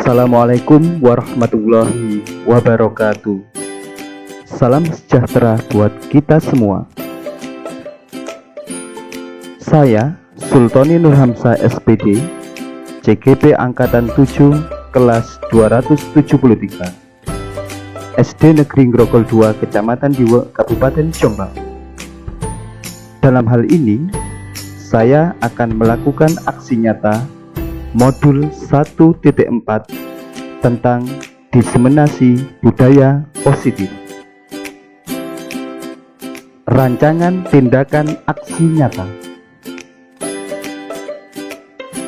Assalamualaikum warahmatullahi wabarakatuh. Salam sejahtera buat kita semua. Saya Sultoni Nurhamzah SPD, CGP Angkatan 7, kelas 273, SD Negeri Grogol 2, Kecamatan Diwe, Kabupaten Jombang. Dalam hal ini, saya akan melakukan aksi nyata Modul 1.4 tentang diseminasi budaya positif. Rancangan tindakan aksi nyata.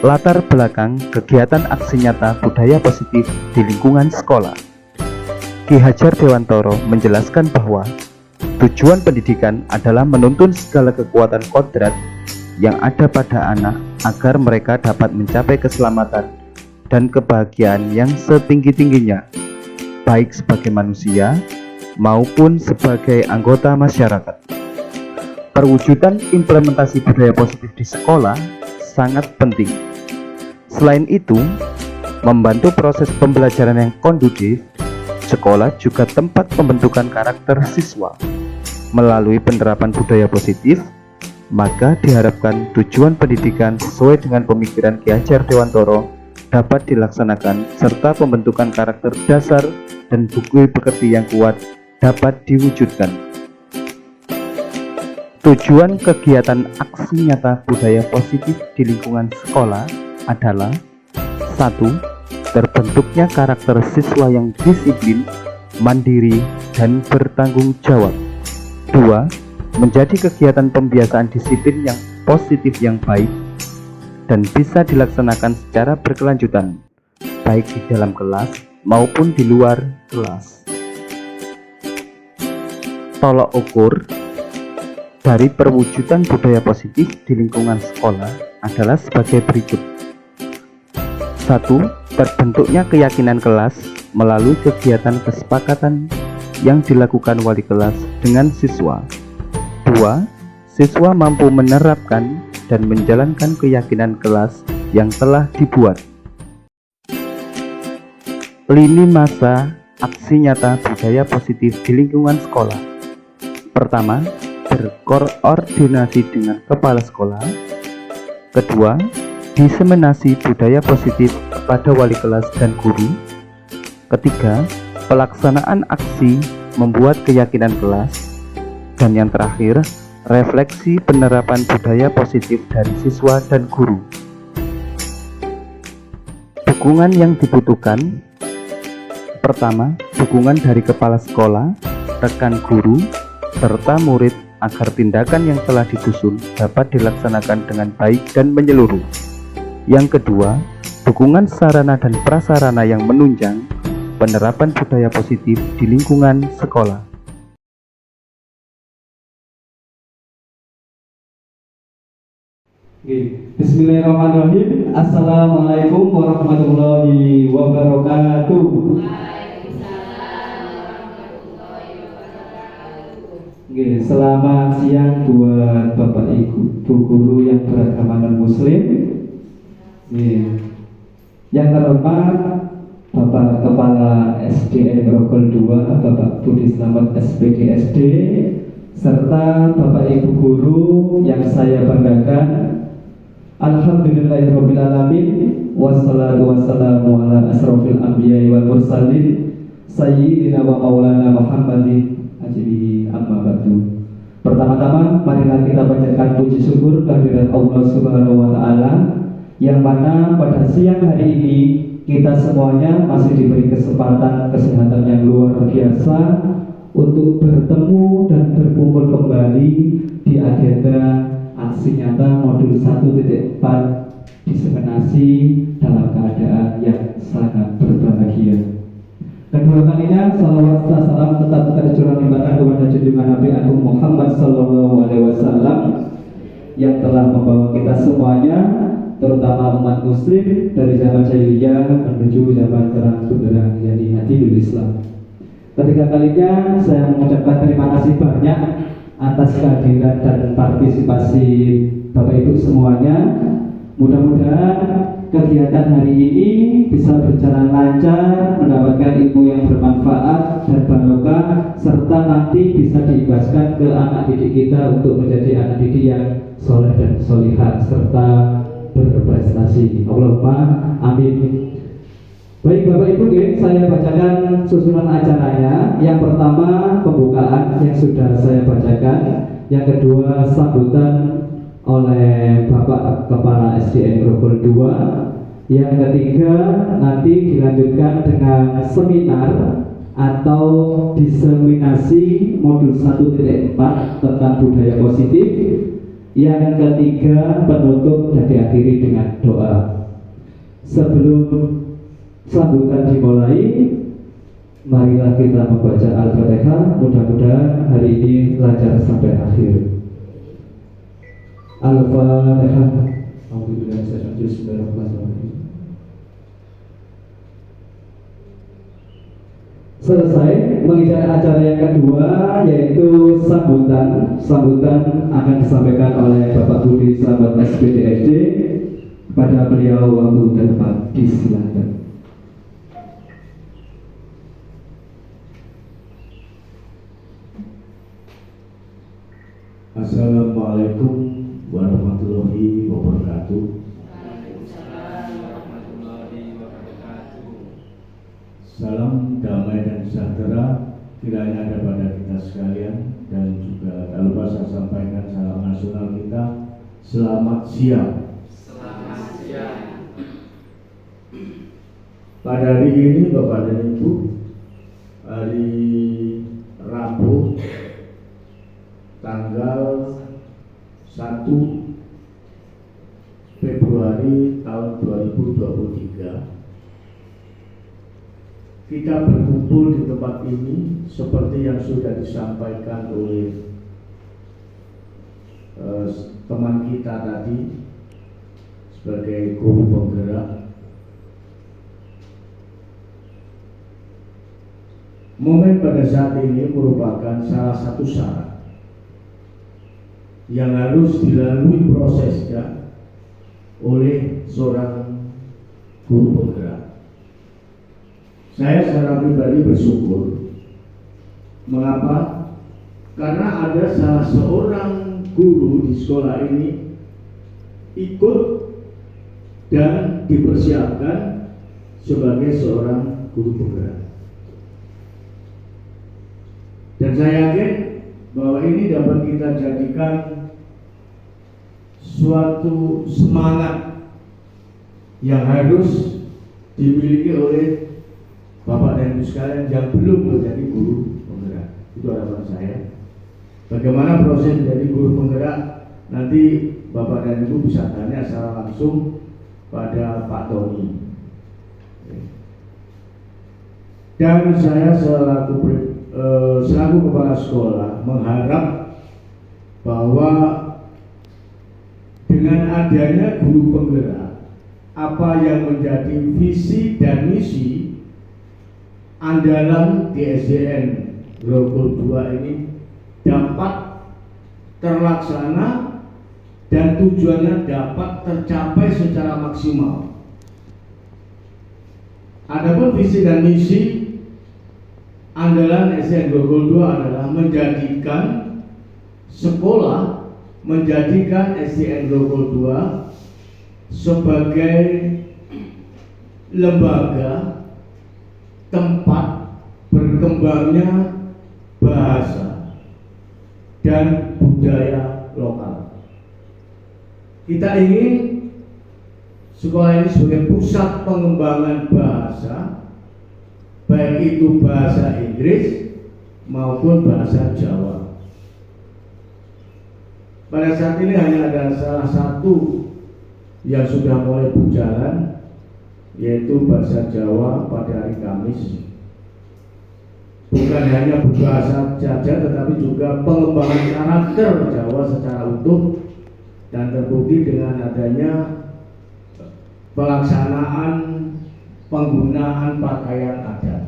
Latar belakang kegiatan aksi nyata budaya positif di lingkungan sekolah. Ki Hajar Dewantoro menjelaskan bahwa tujuan pendidikan adalah menuntun segala kekuatan kodrat yang ada pada anak agar mereka dapat mencapai keselamatan dan kebahagiaan yang setinggi-tingginya, baik sebagai manusia maupun sebagai anggota masyarakat. Perwujudan implementasi budaya positif di sekolah sangat penting. Selain itu, membantu proses pembelajaran yang kondusif, sekolah juga tempat pembentukan karakter siswa. Melalui penerapan budaya positif, maka diharapkan tujuan pendidikan sesuai dengan pemikiran Ki Hajar Dewantoro dapat dilaksanakan serta pembentukan karakter dasar dan budi pekerti yang kuat dapat diwujudkan. Tujuan kegiatan aksi nyata budaya positif di lingkungan sekolah adalah 1. Terbentuknya karakter siswa yang disiplin, mandiri, dan bertanggung jawab. 2. Menjadi kegiatan pembiasaan disiplin yang positif yang baik dan bisa dilaksanakan secara berkelanjutan, baik di dalam kelas maupun di luar kelas. Tolok ukur dari perwujudan budaya positif di lingkungan sekolah adalah sebagai berikut. 1. Terbentuknya keyakinan kelas melalui kegiatan kesepakatan yang dilakukan wali kelas dengan siswa. 2. Siswa mampu menerapkan dan menjalankan keyakinan kelas yang telah dibuat. Lini masa aksi nyata budaya positif di lingkungan sekolah. Pertama, berkoordinasi dengan kepala sekolah. Kedua, diseminasi budaya positif kepada wali kelas dan guru. Ketiga, pelaksanaan aksi membuat keyakinan kelas. Dan yang terakhir, refleksi penerapan budaya positif dari siswa dan guru. Dukungan yang dibutuhkan. Pertama, dukungan dari kepala sekolah, rekan guru, serta murid agar tindakan yang telah disusun dapat dilaksanakan dengan baik dan menyeluruh. Yang kedua, dukungan sarana dan prasarana yang menunjang penerapan budaya positif di lingkungan sekolah. Bismillahirrahmanirrahim. Assalamualaikum warahmatullahi wabarakatuh. Selamat siang buat Bapak Ibu guru yang beragama non-muslim. Yang terhormat Bapak Kepala SDN Grogol 2, Bapak Budi Slamet SPD SD, serta Bapak Ibu guru yang saya banggakan. Alhamdulillahirrabbilalamin. Wassalatu wassalamu ala asrofil anbiya'i wal mursalin Sayyidina wa maulana Muhammadin ajlihi amma ba'du. Pertama-tama marilah kita panjatkan puji syukur kehadirat Allah Subhanahu wa ta'ala, yang mana pada siang hari ini kita semuanya masih diberi kesehatan yang luar biasa untuk bertemu dan berkumpul kembali di agenda aksi nyata modul 1.4 diseminasi dalam keadaan yang sangat berbahagia. Kedua kalinya salawat dan salam tetap tercurah limpahkan kepada junjungan Nabi Agung Muhammad Sallallahu Alaihi Wasallam yang telah membawa kita semuanya, terutama umat muslim, dari zaman jahiliyah menuju zaman terang benderang, yakni Hadinul Islam. Ketiga kalinya saya mengucapkan terima kasih banyak atas kehadiran dan partisipasi Bapak Ibu semuanya. Mudah-mudahan kegiatan hari ini bisa berjalan lancar, mendapatkan ilmu yang bermanfaat dan barokah, serta nanti bisa diibaskan ke anak didik kita untuk menjadi anak didik yang soleh dan solihat serta berprestasi. Allahumma amin. Baik Bapak Ibu, saya bacakan susunan acaranya. Yang pertama pembukaan yang sudah saya bacakan, yang kedua sambutan oleh Bapak Kepala SDN Grogol 2, yang ketiga nanti dilanjutkan dengan seminar atau diseminasi modul 1.4 tentang budaya positif, yang ketiga penutup dan diakhiri dengan doa. Sebelum sambutan dimulai, marilah kita membaca Al-Fatihah. Mudah-mudahan hari ini lancar sampai akhir. Al-Fatihah. Bismillahirrahmanirrahim. Selesai menginjak acara yang kedua, yaitu sambutan. Sambutan akan disampaikan oleh Bapak Budi Sahabat SPDSD. Pada beliau waktu dan tempat disilakan. Assalamualaikum warahmatullahi wabarakatuh. Salam damai dan sejahtera kiranya ada pada kita sekalian, dan juga tak lupa saya sampaikan salam nasional kita. Selamat siang. Selamat siang. Pada hari ini Bapak dan Ibu, hari Rabu tanggal 1 Februari tahun 2023, kita berkumpul di tempat ini seperti yang sudah disampaikan oleh teman kita tadi sebagai guru penggerak. Momen pada saat ini merupakan salah satu syarat yang harus dilalui prosesnya oleh seorang guru penggerak. Saya secara pribadi bersyukur. Mengapa? Karena ada salah seorang guru di sekolah ini ikut dan dipersiapkan sebagai seorang guru penggerak. Dan saya yakin bahwa ini dapat kita jadikan suatu semangat yang harus dimiliki oleh Bapak dan Ibu sekalian yang belum menjadi guru penggerak. Itu harapan saya. Bagaimana proses menjadi guru penggerak, nanti Bapak dan Ibu bisa tanya secara langsung pada Pak Tony. Dan saya selaku kepala sekolah mengharap bahwa dengan adanya guru penggerak, apa yang menjadi visi dan misi andalan di SDN Grogol 2 ini dapat terlaksana dan tujuannya dapat tercapai secara maksimal. Adapun visi dan misi andalan SDN Grogol 2 adalah menjadikan sekolah, menjadikan SDN Grogol 2 sebagai lembaga tempat berkembangnya bahasa dan budaya lokal. Kita ingin sekolah ini sebagai pusat pengembangan bahasa, baik itu bahasa Inggris maupun bahasa Jawa. Pada saat ini hanya ada salah satu yang sudah mulai berjalan, yaitu bahasa Jawa pada hari Kamis. Bukan hanya berbahasa saja, tetapi juga pengembangan karakter Jawa secara utuh, dan terbukti dengan adanya pelaksanaan penggunaan pakaian adat.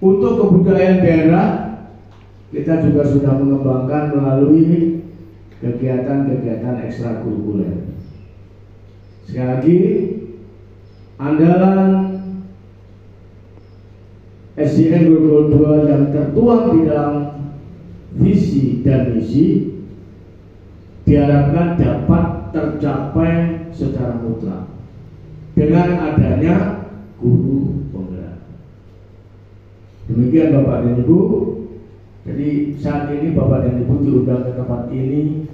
Untuk kebudayaan daerah, kita juga sudah mengembangkan melalui kegiatan-kegiatan ekstrakurikuler. Sekali lagi, andalan SDN Grogol 2 yang tertuang di dalam visi dan misi diharapkan dapat tercapai secara mutlak dengan adanya guru penggerak. Demikian Bapak dan Ibu. Jadi saat ini Bapak dan Ibu diundang ke tempat ini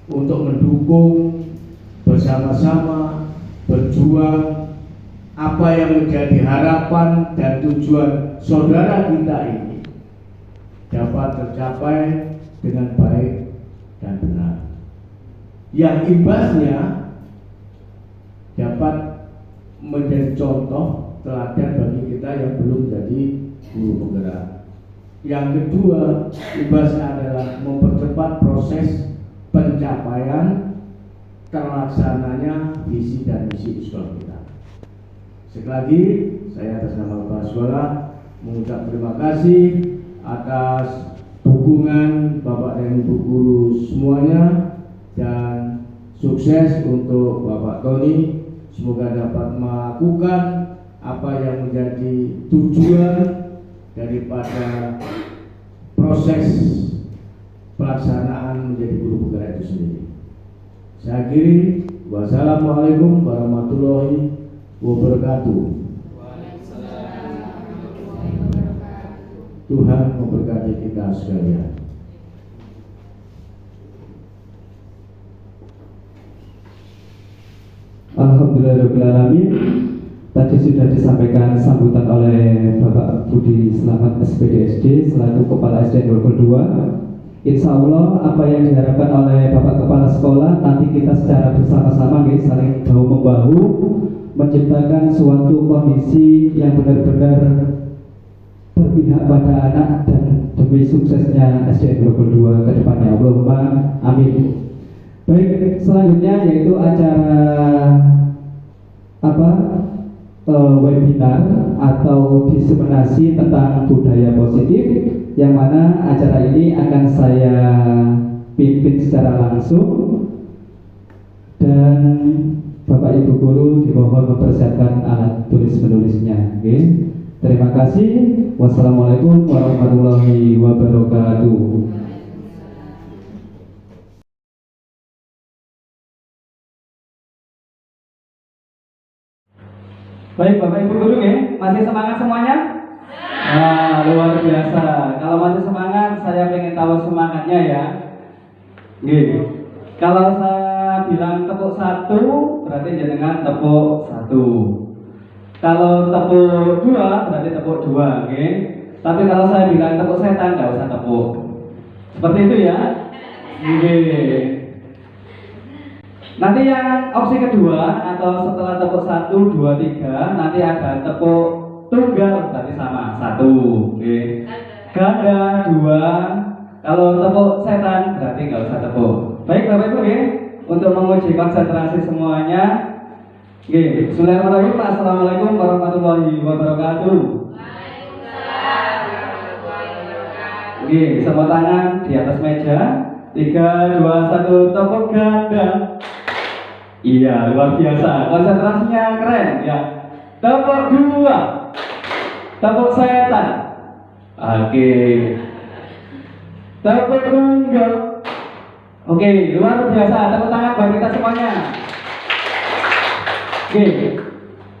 untuk mendukung bersama-sama berjuang apa yang menjadi harapan dan tujuan saudara kita ini dapat tercapai dengan baik dan benar, yang imbasnya dapat menjadi contoh teladan bagi kita yang belum jadi guru penggerak. Yang kedua, imbasnya adalah mempercepat proses pencapaian terlaksananya visi dan misi sekolah kita. Sekali lagi, saya atas nama Kepala Sekolah mengucap terima kasih atas dukungan Bapak dan Ibu guru semuanya, dan sukses untuk Bapak Tony. Semoga dapat melakukan apa yang menjadi tujuan daripada proses pelaksanaan menjadi guru penggerak itu sendiri. Saya akhiri, wassalamualaikum warahmatullahi wabarakatuh. Tuhan memberkati kita sekalian. Alhamdulillahirrahmanirrahim. Tadi sudah disampaikan sambutan oleh Bapak Budi Slamet SPDSD selaku Kepala SDN Grogol 2. Insya Allah apa yang diharapkan oleh Bapak Kepala Sekolah nanti kita secara bersama-sama saling bahu membahu menciptakan suatu kondisi yang benar-benar berpihak pada anak dan demi suksesnya SDN Grogol 2 ke depannya. Allahumma amin. Baik, selanjutnya yaitu acara webinar atau diseminasi tentang budaya positif, yang mana acara ini akan saya pimpin secara langsung, dan Bapak Ibu guru dimohon mempersiapkan alat tulis menulisnya. Oke. Terima kasih. Wassalamualaikum warahmatullahi wabarakatuh. Baik Bapak Ibu guru ya, masih semangat semuanya? Nah, luar biasa. Kalau masih semangat, saya pengen tahu semangatnya ya. Gini, kalau saya bilang tepuk 1, berarti jenengan tepuk 1. Kalau tepuk 2, berarti tepuk 2, oke? Tapi kalau saya bilang tepuk setan, nggak usah tepuk. Seperti itu ya? Oke. Nanti yang opsi kedua atau setelah tepuk 1, 2, 3, nanti ada tepuk tunggal, berarti sama 1, oke? Ganda 2. Kalau tepuk setan berarti nggak usah tepuk. Baik Bapak Ibu ya, untuk menguji konsentrasi semuanya. Oke, bismillahirrahmanirrahim. Assalamualaikum warahmatullahi wabarakatuh. Oke, semua tangan di atas meja. 3, 2, 1, tepuk ganda. Iya, luar biasa. Konsentrasinya keren ya. Tepuk 2. Tepuk setan. Oke. Tepuk tunggal. Oke, luar biasa. Tepuk tangan bagi kita semuanya. Oke.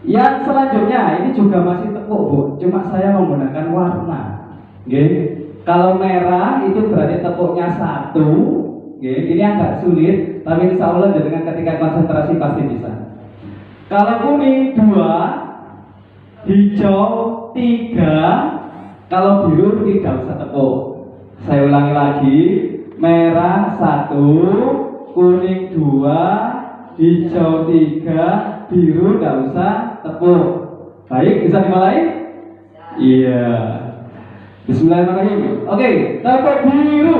Yang selanjutnya ini juga masih tepuk, Bu. Cuma saya menggunakan warna. Oke. Kalau merah itu berarti tepuknya 1. Ini agak sulit, tapi insya Allah dengan ketika konsentrasi pasti bisa. Kalau kuning 2, hijau 3, kalau biru tidak usah tepuk. Saya ulangi lagi, merah 1, kuning 2, hijau 3, biru tidak usah tepuk. Baik, bisa dimulai? Iya. Bismillahirrahmanirrahim. Oke, tepuk biru.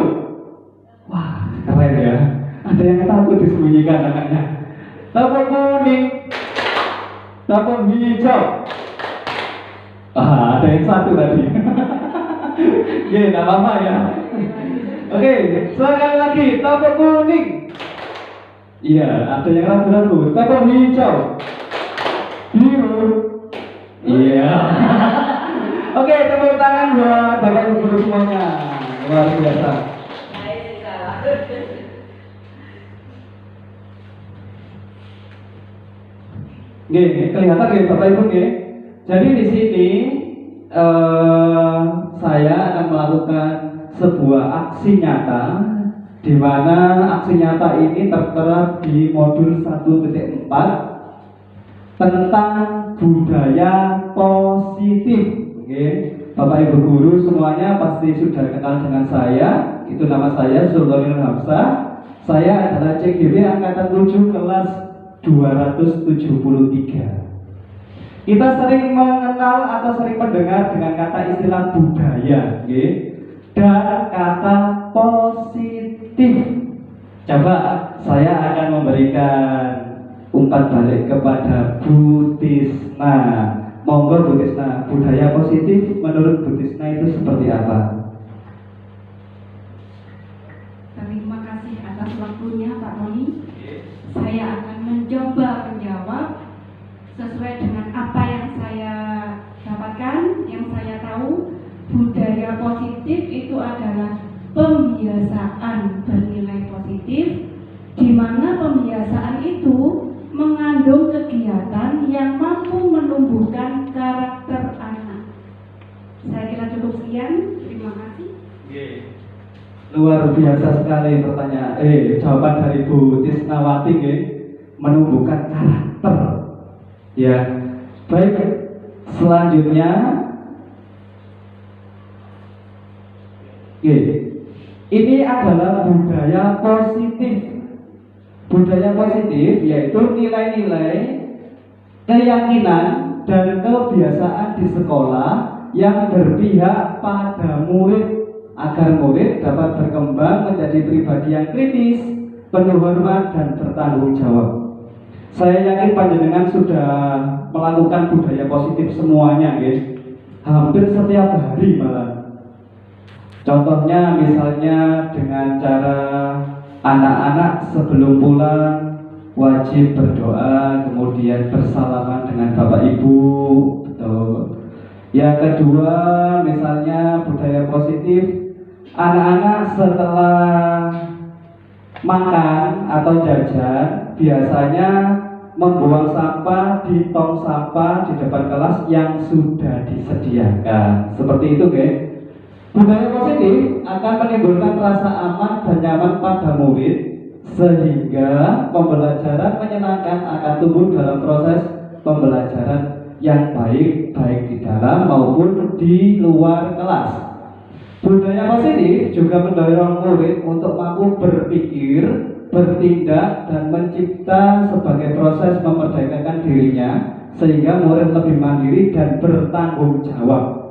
Wah, keren ya. Ada yang takut disembunyikan anaknya. Tepuk kuning. Tepuk hijau. Ada yang 1 tadi. Oke, tidak apa-apa ya. Oke, sekali lagi. Tepuk kuning. Iya, ada yang ragu-ragu. Tepung hijau. Biru. Iya. Oke, tepuk tangan buat Bapak Ibu guru semuanya. Luar biasa. Oke, kelihatan ya Bapak Ibu ya. Jadi di sini saya akan melakukan sebuah aksi nyata, di mana aksi nyata ini tertera di modul 1.4 tentang budaya positif. Oke, Bapak Ibu guru semuanya pasti sudah kenal dengan saya. Itu nama saya Sultanul Hamzah. Saya adalah CGB angkatan 7 kelas 273. Kita sering mengenal atau sering mendengar dengan kata istilah budaya, oke? Dan kata positif. Coba saya akan memberikan umpan balik kepada Bu Tisna. Monggo Bu Tisna, budaya positif menurut Bu Tisna itu seperti apa? Terima kasih atas waktunya Pak Tony. Saya akan mencoba menjawab sesuai dengan apa yang saya dapatkan, yang saya tahu. Budaya positif itu adalah pembiasaan bernilai positif, di mana pembiasaan itu mengandung kegiatan yang mampu menumbuhkan karakter anak. Saya kira cukup sekian. Terima kasih. Luar biasa sekali pertanyaan. Jawaban dari Bu Tisnawati, menumbuhkan karakter. Ya, baik. Selanjutnya, ini adalah budaya positif. Budaya positif yaitu nilai-nilai, keyakinan dan kebiasaan di sekolah yang berpihak pada murid agar murid dapat berkembang menjadi pribadi yang kritis, penuh hormat dan bertanggung jawab. Saya yakin panjenengan sudah melakukan budaya positif semuanya, guys. Hampir setiap hari malah. Contohnya misalnya dengan cara anak-anak sebelum pulang wajib berdoa, kemudian bersalaman dengan Bapak Ibu, betul. Yang kedua, misalnya budaya positif, anak-anak setelah makan atau jajan biasanya membuang sampah di tong sampah di depan kelas yang sudah disediakan. Seperti itu, guys. Budaya positif akan menimbulkan rasa aman dan nyaman pada murid, sehingga pembelajaran menyenangkan akan tumbuh dalam proses pembelajaran yang baik di dalam maupun di luar kelas. Budaya positif juga mendorong murid untuk mampu berpikir, bertindak, dan mencipta sebagai proses memerdekakan dirinya, sehingga murid lebih mandiri dan bertanggung jawab.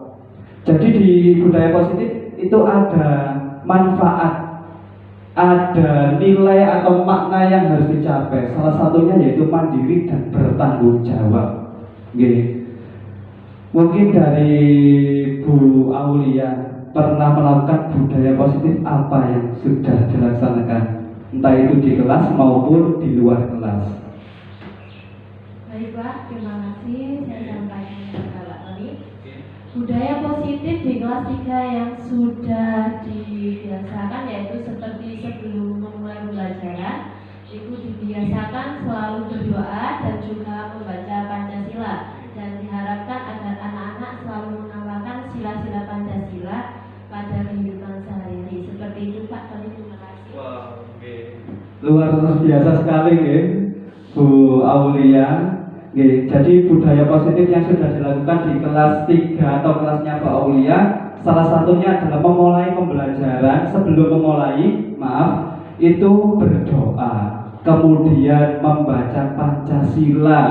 Jadi di budaya positif itu ada manfaat, ada nilai atau makna yang harus dicapai. Salah satunya yaitu mandiri dan bertanggung jawab. Gini. Mungkin dari Bu Aulia pernah melakukan budaya positif apa yang sudah dilaksanakan, entah itu di kelas maupun di luar kelas. Baik Pak, terima kasih. Saya sampaikan kepada Pak Tony. Budaya positif di kelas 3 yang sudah dibiasakan yaitu seperti sebelum memulai pembelajaran itu dibiasakan selalu berdoa dan juga membaca Pancasila, dan diharapkan agar anak-anak selalu mengamalkan sila-sila Pancasila pada kehidupan sehari-hari. Seperti itu Pak Tony, terima kasih. Luar biasa sekali, Bu Aulia. Jadi budaya positif yang sudah dilakukan di kelas 3 atau kelasnya Pak Aulia, salah satunya adalah memulai pembelajaran. Sebelum memulai, itu berdoa, kemudian membaca Pancasila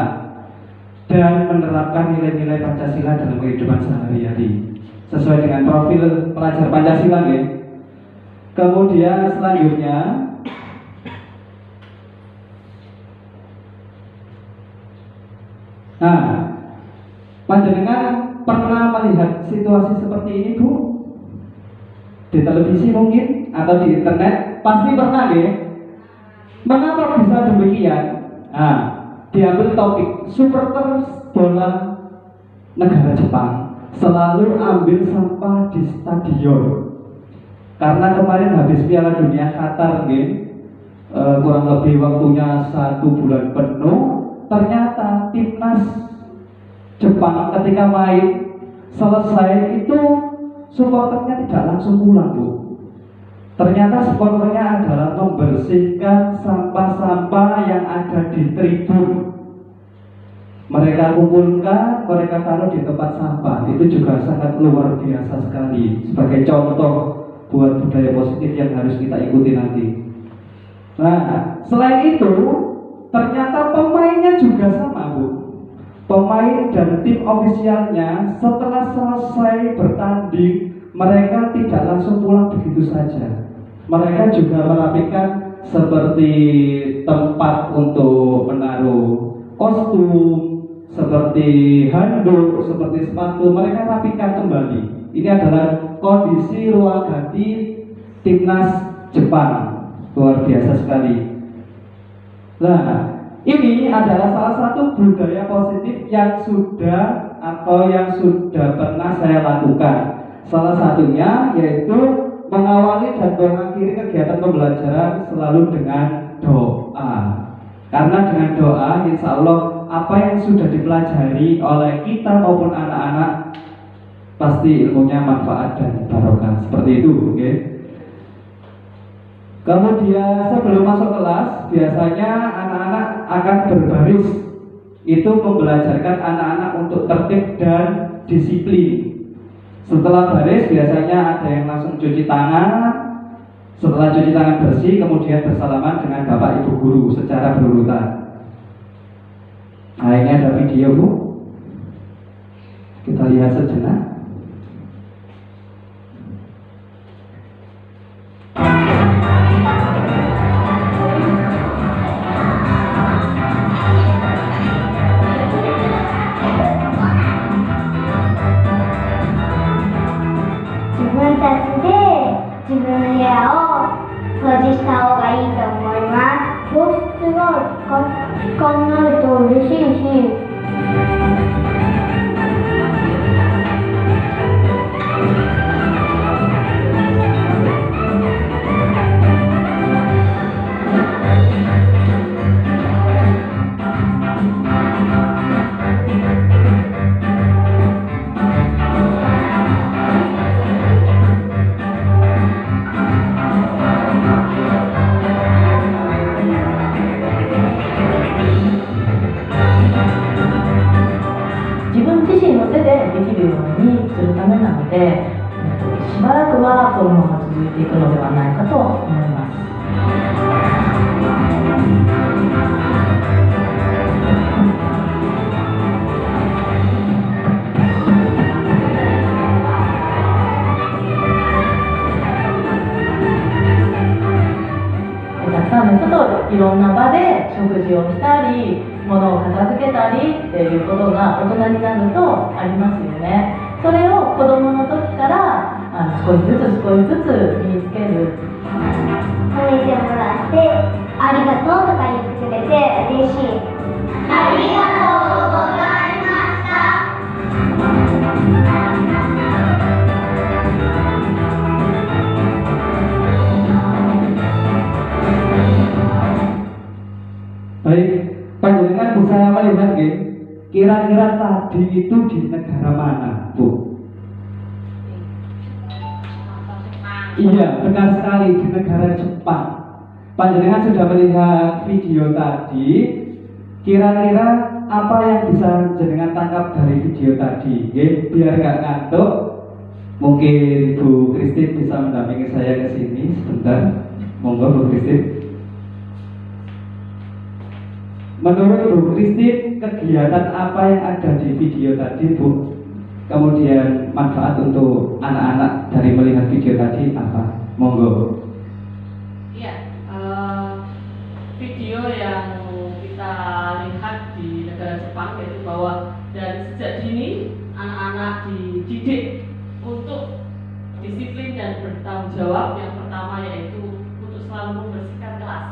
dan menerapkan nilai-nilai Pancasila dalam kehidupan sehari-hari sesuai dengan profil pelajar Pancasila. Kemudian selanjutnya, panjenengan pernah melihat situasi seperti ini, Bu? Di televisi mungkin atau di internet? Pasti pernah, Mengapa bisa demikian? Nah, diambil topik supporter bola negara Jepang selalu ambil sampah di stadion. Karena kemarin habis Piala Dunia Qatar kurang lebih waktunya 1 bulan penuh, ternyata timnas Jepang ketika main selesai itu supporternya tidak langsung pulang, Bu. Ternyata supporternya adalah membersihkan sampah-sampah yang ada di tribun. Mereka kumpulkan, mereka taruh di tempat sampah. Itu juga sangat luar biasa sekali. Sebagai contoh buat budaya positif yang harus kita ikuti nanti. Nah, selain itu, ternyata pemainnya juga sama, Bu. Pemain dan tim ofisialnya setelah selesai bertanding, mereka tidak langsung pulang begitu saja. Mereka juga merapikan seperti tempat untuk menaruh kostum, seperti handuk, seperti sepatu, mereka rapikan kembali. Ini adalah kondisi ruang ganti timnas Jepang. Luar biasa sekali. Nah, ini adalah salah satu budaya positif yang sudah pernah saya lakukan. Salah satunya yaitu mengawali dan mengakhiri kegiatan pembelajaran selalu dengan doa. Karena dengan doa, insya Allah apa yang sudah dipelajari oleh kita maupun anak-anak pasti ilmunya manfaat dan barokah. Seperti itu, oke? Kemudian sebelum masuk kelas, biasanya anak-anak akan berbaris. Itu membelajarkan anak-anak untuk tertib dan disiplin. Setelah baris, biasanya ada yang langsung cuci tangan. Setelah cuci tangan bersih, kemudian bersalaman dengan Bapak Ibu Guru secara berurutan. Nah, ini ada video, Bu. Kita lihat sejenak. Baik, panjenengan bisa melihat kira-kira tadi itu di negara mana, Bu? Iya, benar sekali, di negara Jepang. Panjenengan sudah melihat video tadi. Kira-kira apa yang bisa jenengan tangkap dari video tadi? Biar gak ngantuk, mungkin Bu Kristin bisa mendampingi saya ke sini sebentar. Monggo Bu Kristin. Menurut Bu Kristin, kegiatan apa yang ada di video tadi, Bu? Kemudian manfaat untuk anak-anak dari melihat video tadi apa? Monggo. Iya, video yang kita lihat di negara Jepang yaitu bahwa dari sejak dini anak-anak dididik untuk disiplin dan bertanggung jawab. Yang pertama yaitu untuk selalu membersihkan kelas.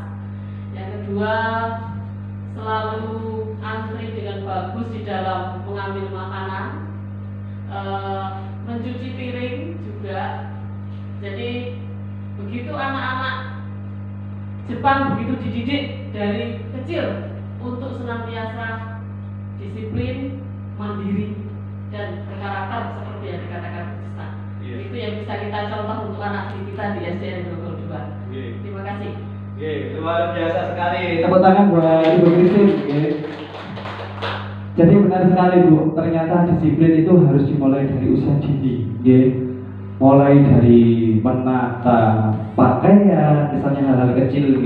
Yang kedua, selalu antri dengan bagus di dalam mengambil makanan, mencuci piring juga. Jadi begitu anak-anak Jepang begitu dididik dari kecil untuk senantiasa disiplin, mandiri, dan berkarakter seperti yang dikatakan Ustaz. Itu yang bisa kita contoh untuk anak kita di SDN Grogol 2. Terima kasih. Luar biasa sekali. Tepuk tangan buat Ibu Christine. Jadi benar sekali Bu, ternyata disiplin itu harus dimulai dari usia dini. Mulai dari menata pakaian, misalnya hal-hal kecil,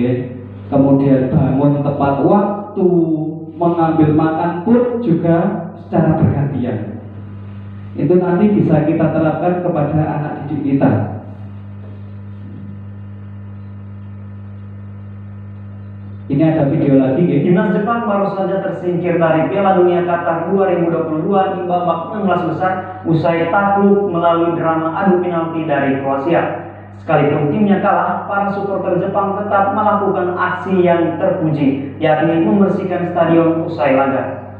kemudian bangun tepat waktu, mengambil makan pun juga secara bergantian. Itu nanti bisa kita terapkan kepada anak didik kita. Ini ada video lagi, Timnas Jepang baru saja tersingkir dari Piala Dunia Qatar 2022 di babak 16 besar usai takluk melalui drama adu penalti dari Kroasia. Sekalipun timnya kalah, para supporter Jepang tetap melakukan aksi yang terpuji, yakni membersihkan stadion usai laga.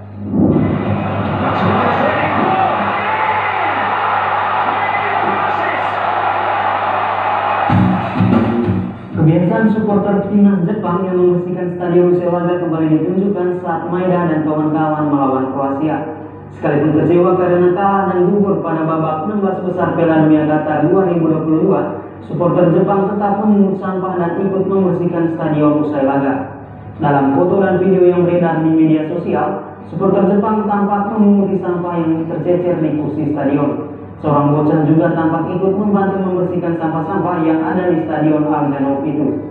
Kebiasaan supporter timnas Jepang yang membersihkan stadion usai laga kembali ditunjukkan saat Maeda dan kawan-kawan melawan Kroasia. Sekalipun kecewa karena kalah dan gugur pada babak 16 besar Piala Dunia Qatar 2022, supporter Jepang tetap memungut sampah dan ikut membersihkan stadion usai laga. Dalam foto dan video yang beredar di media sosial, supporter Jepang tampak memunguti sampah yang tercecer di kursi stadion. Seorang bocah juga tampak ikut membantu membersihkan sampah-sampah yang ada di stadion Al-Janoub itu.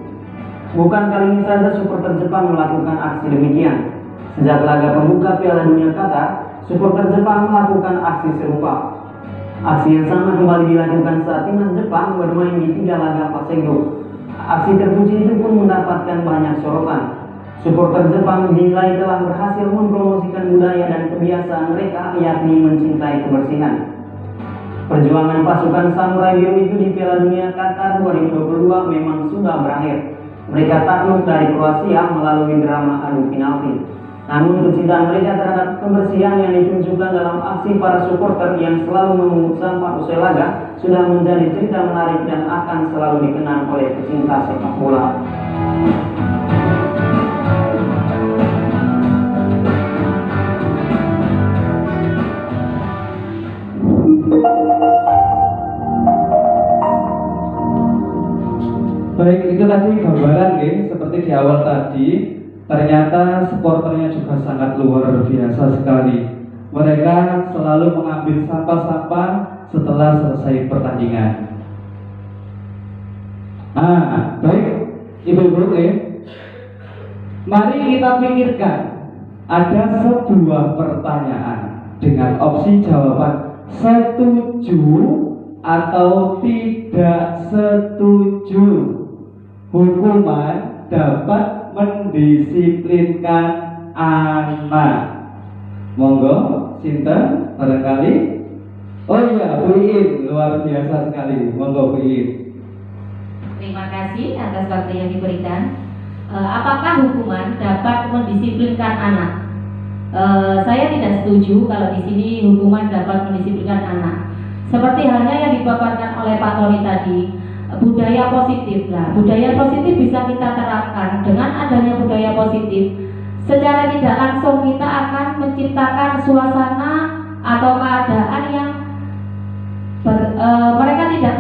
Bukan kali ini saja supporter Jepang melakukan aksi demikian. Sejak laga pembuka Piala Dunia Qatar, supporter Jepang melakukan aksi serupa. Aksi yang sama kembali dilakukan saat timnas Jepang bermain di 3 laga fase grup. Aksi terpuji itu pun mendapatkan banyak sorotan. Supporter Jepang dinilai telah berhasil mempromosikan budaya dan kebiasaan mereka, yakni mencintai kebersihan. Perjuangan pasukan Samurai Biru itu di Piala Dunia Qatar 2022 memang sudah berakhir. Mereka takluk dari Kroasia melalui drama adu penalti. Namun kecintaan mereka terhadap kebersihan yang ditunjukkan dalam aksi para supporter yang selalu memungut sampah usai laga sudah menjadi cerita menarik dan akan selalu dikenang oleh pecinta sepak bola. Baik, itu tadi gambaran seperti di awal tadi. Ternyata supporternya juga sangat luar biasa sekali. Mereka selalu mengambil sampah-sampah setelah selesai pertandingan. Baik, Ibu-ibu, mari kita pikirkan. Ada sebuah pertanyaan dengan opsi jawaban setuju atau tidak setuju. Hukuman dapat mendisiplinkan anak. Monggo, sinten barangkali. Oh iya, Bu Iin, luar biasa sekali. Monggo, Bu Iin. Terima kasih atas waktu yang diberikan. Apakah hukuman dapat mendisiplinkan anak? Saya tidak setuju kalau di sini hukuman dapat mendisiplinkan anak. Seperti halnya yang dipaparkan oleh Pak Tony tadi, budaya positif. Nah, budaya positif bisa kita terapkan. Dengan adanya budaya positif, secara tidak langsung kita akan menciptakan suasana atau keadaan yang mereka tidak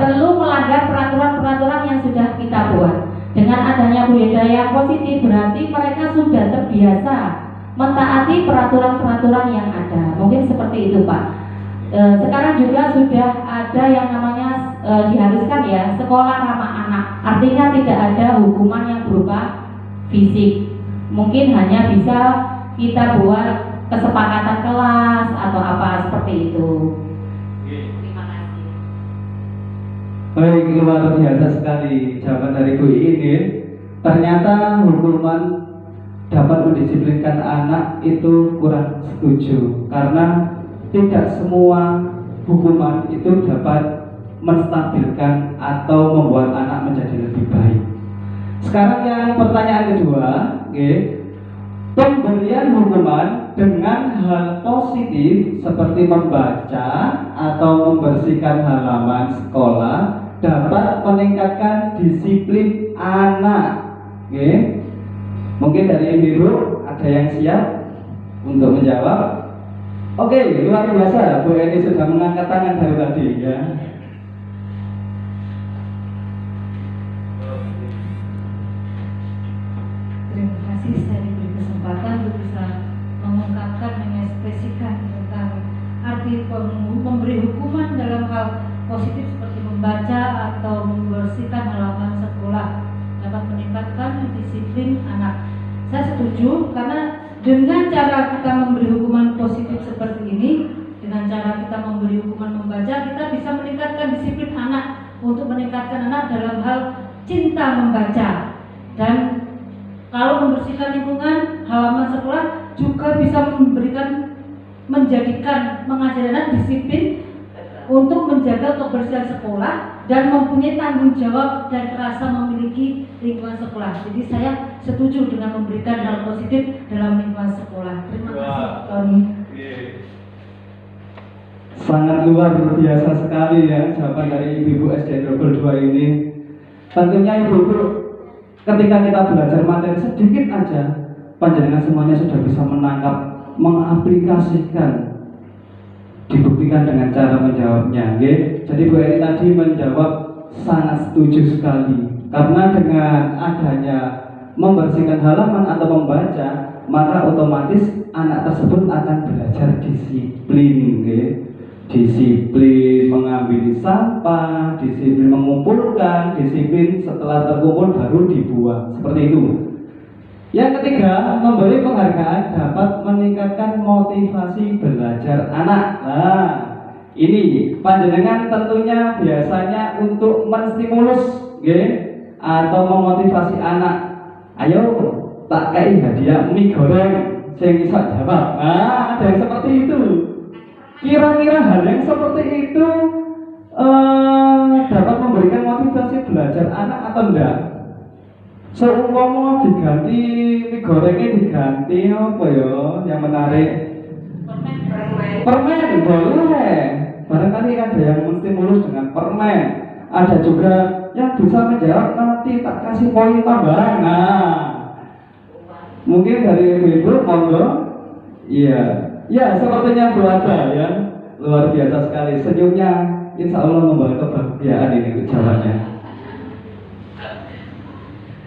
perlu melanggar peraturan-peraturan yang sudah kita buat. Dengan adanya budaya positif berarti mereka sudah terbiasa mentaati peraturan-peraturan yang ada. Mungkin seperti itu, Pak. Sekarang juga sudah ada yang namanya diharuskan ya sekolah ramah anak. Artinya tidak ada hukuman yang berupa fisik. Mungkin hanya bisa kita buat kesepakatan kelas atau apa seperti itu. Terima kasih. Baik, luar biasa sekali jawaban dari Bu Iin. Ternyata hukuman dapat mendisiplinkan anak itu kurang setuju karena tidak semua hukuman itu dapat menstabilkan atau membuat anak menjadi lebih baik. Sekarang yang pertanyaan kedua, oke. Pemberian hukuman dengan hal positif seperti membaca atau membersihkan halaman sekolah dapat meningkatkan disiplin anak. Oke. Mungkin dari Ibu ada yang siap untuk menjawab? Oke, luar biasa. Bu Eni sudah mengangkat tangan dari tadi ya. Terima kasih saya diberi kesempatan untuk bisa mengungkapkan, mengekspresikan tentang arti memberi hukuman dalam hal positif seperti membaca atau membersihkan halaman sekolah dapat meningkatkan disiplin anak. Saya setuju karena dengan cara kita memberi hukuman positif seperti ini, dengan cara kita memberi hukuman membaca, kita bisa meningkatkan disiplin anak untuk meningkatkan anak dalam hal cinta membaca. Dan kalau membersihkan lingkungan halaman sekolah juga bisa mengajari anak disiplin untuk menjaga kebersihan sekolah dan mempunyai tanggung jawab dan rasa memiliki lingkungan sekolah. Jadi saya setuju dengan memberikan hal positif dalam lingkungan sekolah. Terima kasih, Tony. Sangat luar biasa sekali ya jawaban dari Ibu SD Double 2 ini. Tentunya Ibu, ketika kita belajar materi sedikit aja, panjenengan semuanya sudah bisa menangkap, mengaplikasikan, dibuktikan dengan cara menjawabnya. Jadi Bu Eni tadi menjawab sangat setuju sekali. Karena dengan adanya membersihkan halaman atau membaca, maka otomatis anak tersebut akan belajar disiplin. Disiplin mengambil sampah, disiplin mengumpulkan, disiplin setelah terkumpul baru dibuang. Seperti itu. Yang ketiga, memberi penghargaan dapat meningkatkan motivasi belajar anak. Nah, ini panjenengan tentunya biasanya untuk menstimulus, atau memotivasi anak. Ayo, tak kayak hadiah mie goreng, saya bisa jawab. Nah, ada yang seperti itu. Kira-kira hal yang seperti itu dapat memberikan motivasi belajar anak atau enggak? Seumpama diganti mie gorengnya diganti apa ya yang menarik? Permen boleh. Barangkali ada yang menstimulus dengan permen. Ada juga yang bisa menjawab nanti tak kasih poin tambahan. Nah, mungkin dari ibu monggo. Iya. Ya, sepertinya Bu ada ya. Luar biasa sekali. Senyumnya insya Allah membawa kebahagiaan ini untuk jawabannya.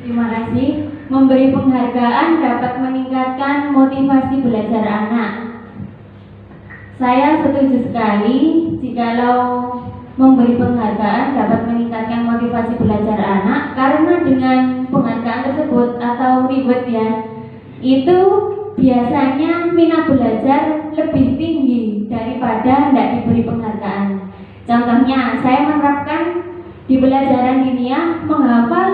Terima kasih. Memberi penghargaan dapat meningkatkan motivasi belajar anak. Saya setuju sekali jikalau memberi penghargaan dapat meningkatkan motivasi belajar anak, karena dengan penghargaan tersebut atau reward ya, itu biasanya minat belajar lebih tinggi daripada tidak diberi penghargaan. Contohnya, saya menerapkan di pelajaran dinia menghafal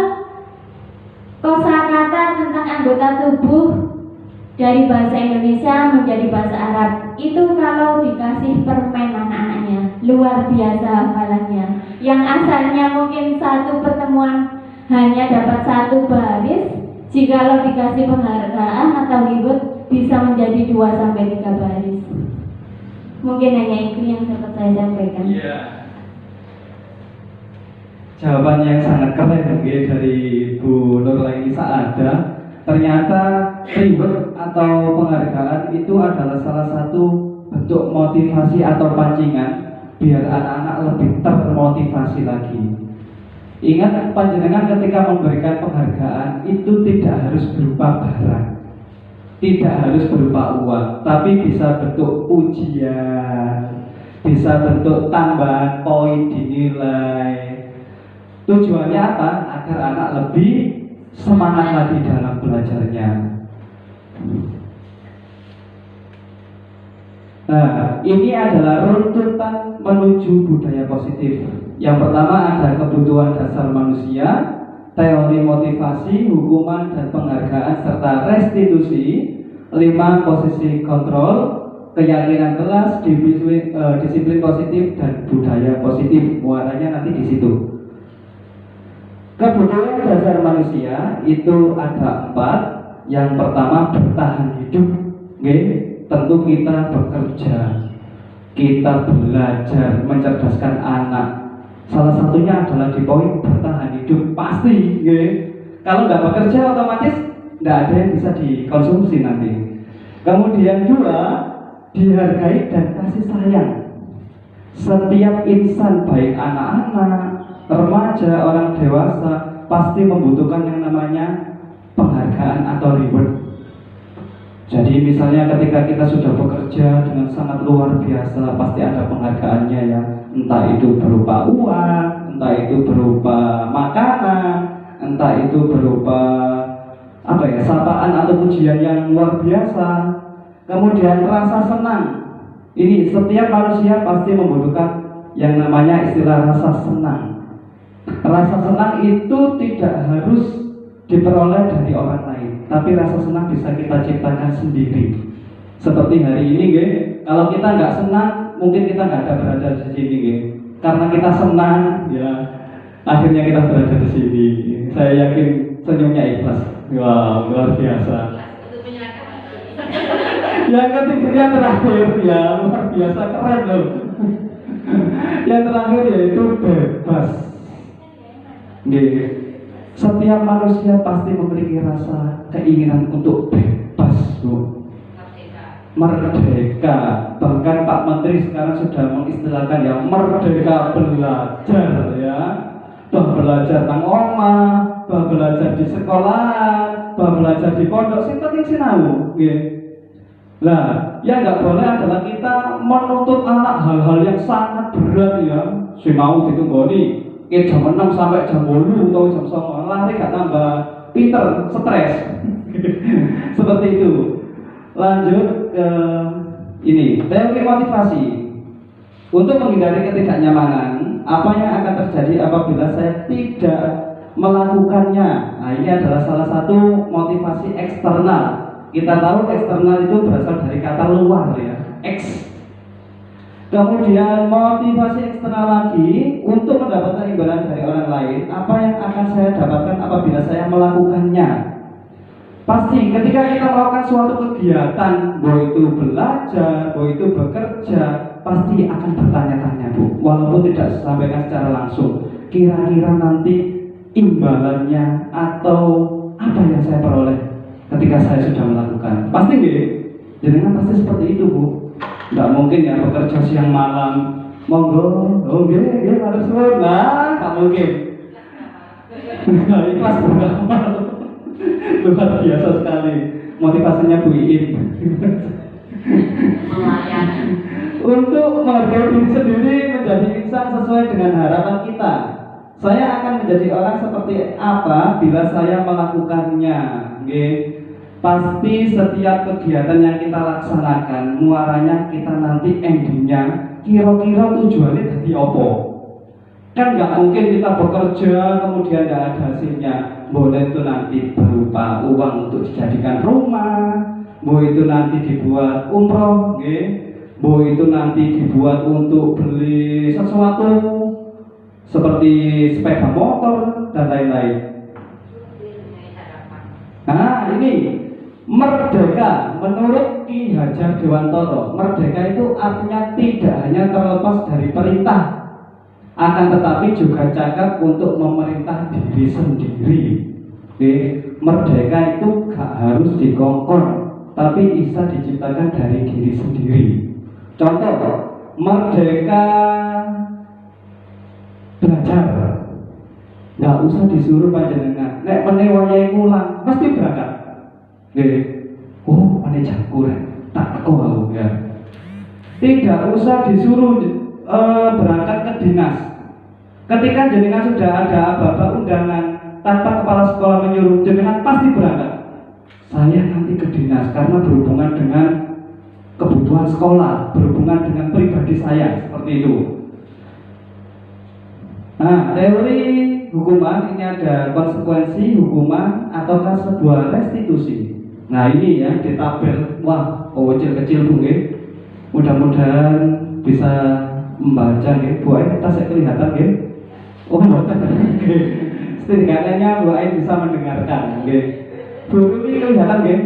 kosakata tentang anggota tubuh dari bahasa Indonesia menjadi bahasa Arab. Itu kalau dikasih permen anak-anaknya, luar biasa hafalannya. Yang asalnya mungkin satu pertemuan hanya dapat satu baris, jikalau dikasih penghargaan atau reward bisa menjadi 2-3 baris. Mungkin hanya itu yang dapat saya sampaikan. Iya. Jawaban yang sangat keren dari Bu Nurlaini Saada. Ternyata reward atau penghargaan itu adalah salah satu bentuk motivasi atau pancingan biar anak-anak lebih termotivasi lagi. Ingat panjenengan ketika memberikan penghargaan itu tidak harus berupa barang, tidak harus berupa uang, tapi bisa bentuk pujian, bisa bentuk tambahan poin dinilai. Tujuannya apa? Agar anak lebih semangat lagi dalam belajarnya. Nah, ini adalah runtutan menuju budaya positif. Yang pertama ada kebutuhan dasar manusia, teori motivasi, hukuman dan penghargaan serta restitusi. 5 posisi kontrol, keyakinan kelas, disiplin positif dan budaya positif. Muaranya nanti di situ. Kebutuhan dasar manusia itu ada 4. Yang pertama bertahan hidup. Nggih, tentu kita bekerja, kita belajar mencerdaskan anak. Salah satunya adalah di poin bertahan hidup pasti. Nggih. Kalau nggak bekerja otomatis nggak ada yang bisa dikonsumsi nanti. Kemudian 2, dihargai dan kasih sayang. Setiap insan baik anak-anak, remaja, orang dewasa pasti membutuhkan yang namanya penghargaan atau reward. Jadi misalnya ketika kita sudah bekerja dengan sangat luar biasa, pasti ada penghargaannya ya. Entah itu berupa uang, entah itu berupa makanan, entah itu berupa sapaan atau pujian yang luar biasa. Kemudian rasa senang. Ini setiap manusia pasti membutuhkan yang namanya istilah rasa senang. Rasa senang itu tidak harus diperoleh dari orang lain, tapi rasa senang bisa kita ciptakan sendiri. Seperti hari ini, nggih. Kalau kita nggak senang, mungkin kita nggak ada berada di sini, nggih. Karena kita senang, ya, akhirnya kita berada di sini. Saya yakin senyumnya ikhlas. Wow, luar biasa. Yang ketiga terakhir, ya, luar biasa, keren loh. Yang terakhir yaitu bebas. Nggih. Setiap manusia pasti memiliki rasa keinginan untuk bebas, Bu. Merdeka. Bahkan Pak Menteri sekarang sudah mengistilahkan ya merdeka belajar ya. Belajar nang omah, belajar di sekolah, belajar di pondok, sing penting sinau, nggih. Lah, yang nggak boleh adalah kita menuntut anak hal-hal yang sangat berat ya. Sinau ditunggoni. Jam 6 sampai jam 8 atau jam 9 lari gak tambah pinter, stres. Seperti itu. Lanjut ke ini, teori motivasi. Untuk menghindari ketidaknyamanan, apa yang akan terjadi apabila saya tidak melakukannya? Nah, ini adalah salah satu motivasi eksternal. Kita tahu eksternal itu berasal dari kata luar ya, X. Kemudian motivasi eksternal lagi untuk mendapatkan imbalan dari orang lain. Apa yang akan saya dapatkan apabila saya melakukannya? Pasti ketika kita melakukan suatu kegiatan, baik itu belajar, baik itu bekerja, pasti akan bertanya-tanya, Bu. Walaupun tidak disampaikan secara langsung, kira-kira nanti imbalannya atau apa yang saya peroleh ketika saya sudah melakukan? Pasti nggih? Jenengan pasti seperti itu, Bu. Nggak mungkin ya bekerja siang malam, monggo, nggih, matur suwun. Nah, nggak mungkin. Nah, ikhlas beramal. Luar biasa sekali motivasinya Bu Iin. Melayani. Untuk menghargai diri sendiri, menjadi insan sesuai dengan harapan kita. Saya akan menjadi orang seperti apa bila saya melakukannya, nggih. Pasti setiap kegiatan yang kita laksanakan, muaranya kita nanti endingnya kira-kira tujuannya jadi apa? Kan nggak mungkin kita bekerja kemudian nggak ada hasilnya. Boleh itu nanti berupa uang untuk dijadikan rumah, boleh itu nanti dibuat umroh, boleh itu nanti dibuat untuk beli sesuatu seperti sepeda motor dan lain-lain. Nah, ini merdeka menurut Ki Hajar Dewantoro. Merdeka itu artinya tidak hanya terlepas dari perintah, akan tetapi juga cakap untuk memerintah diri sendiri. Merdeka itu gak harus dikongkon, tapi bisa diciptakan dari diri sendiri. Contoh, merdeka belajar, gak usah disuruh panjenengan. Nek menewanya mulang, pasti berangkat. Oh, mana jago tak teko aku ya. Tidak usah disuruh berangkat ke dinas. Ketika jenengan sudah ada aba-aba undangan tanpa kepala sekolah menyuruh, jenengan pasti berangkat. Saya nanti ke dinas karena berhubungan dengan kebutuhan sekolah, berhubungan dengan pribadi saya, seperti itu. Nah, teori hukuman ini ada konsekuensi hukuman ataukah sebuah restitusi. Nah, ini ya di tabel, wah, kecil-kecil Bu, mudah-mudahan bisa membaca Bu, ini kita saya kelihatan Oh, setidaknya Bu Ain bisa mendengarkan. Nggih. Bu Ruli kelihatan nggih?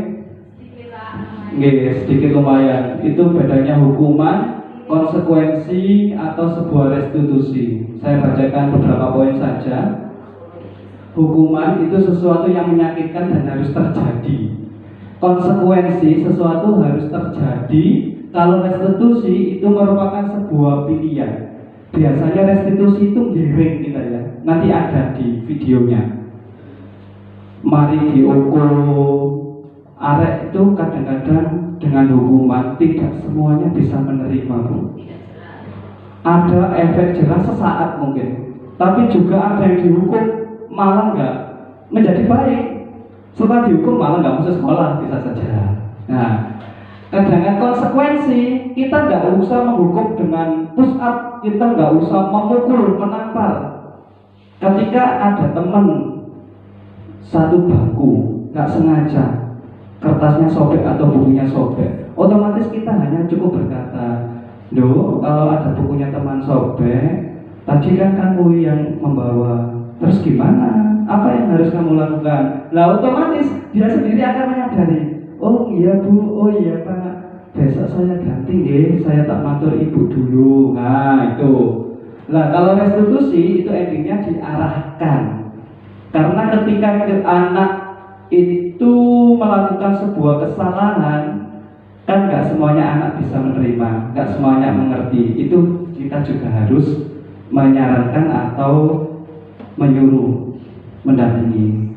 Nggih, sedikit lumayan. Itu bedanya hukuman, konsekuensi atau sebuah restitusi. Saya bacakan beberapa poin saja. Hukuman itu sesuatu yang menyakitkan dan harus terjadi. Konsekuensi sesuatu harus terjadi. Kalau restitusi itu merupakan sebuah pilihan. Biasanya restitusi itu giring kita ya. Nanti ada di videonya. Mari diukur. Arek itu kadang-kadang dengan hukuman tidak semuanya bisa menerima, Bu. Ada efek jerah sesaat mungkin, tapi juga ada yang dihukum malah nggak menjadi baik. Setelah dihukum malah nggak masuk sekolah, bisa saja. Nah, dengan konsekuensi kita nggak usah menghukum dengan push up, kita nggak usah memukul, menampar. Ketika ada teman satu bangku nggak sengaja kertasnya sobek atau bukunya sobek, otomatis kita hanya cukup berkata, "Loh, kalau ada bukunya teman sobek, tadi kan kamu yang membawa, terus gimana? Apa yang harus kamu lakukan?" Lah otomatis dia sendiri akan menyadari, "Oh iya Bu, oh iya Pak, besok saya ganti nggih, saya tak matur ibu dulu." Nah itu. Lah kalau restitusi itu endingnya diarahkan. Karena ketika anak itu melakukan sebuah kesalahan, kan nggak semuanya anak bisa menerima, nggak semuanya mengerti. Itu kita juga harus menyarankan atau menyuruh, mendampingi.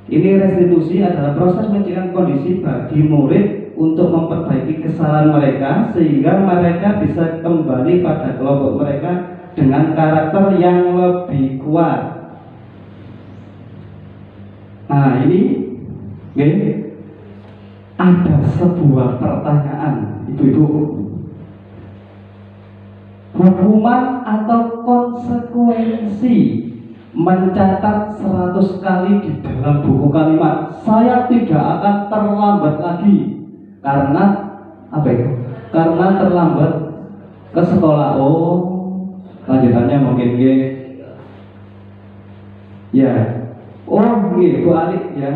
Ini restitusi adalah proses pencarian kondisi bagi murid untuk memperbaiki kesalahan mereka sehingga mereka bisa kembali pada kelompok mereka dengan karakter yang lebih kuat. Nah ini ada sebuah pertanyaan, ibu-ibu. Hukuman atau konsekuensi mencatat 100 kali di dalam buku kalimat, "Saya tidak akan terlambat lagi." Karena apa itu? Karena terlambat ke sekolah. Oh, lanjutannya mungkin ya. Oh, Bu Ali ya.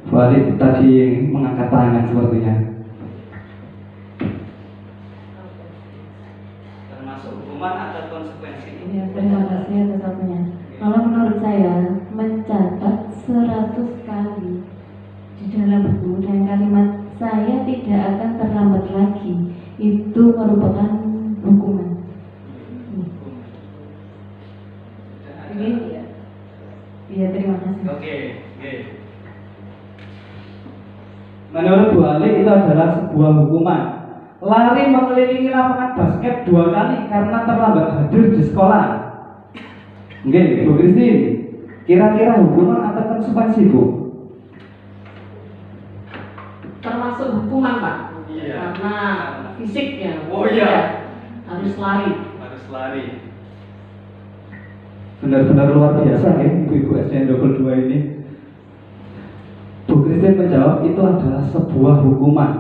Bu Ali tadi mengangkat tangan sepertinya. Termasuk hukuman atau konsekuensi? Ya, terima kasih atas waktunya. Kalau menurut saya mencatat 100 kali di dalam buku dan kalimat "saya tidak akan terlambat lagi" itu merupakan hukuman. Begitu ya? Iya, terima kasih. Oke. Menurut Bu Ali itu adalah sebuah hukuman. Lari mengelilingi lapangan basket 2 kali karena terlambat hadir di sekolah. Oke, Bu Christine, kira-kira hukuman atau konsekuensi, Bu? Termasuk hukuman, Pak. Iya. Karena fisiknya. Oh iya. Harus lari. Benar-benar luar biasa ya ibu-ibu SDN 22 ini. Bu Christine menjawab itu adalah sebuah hukuman.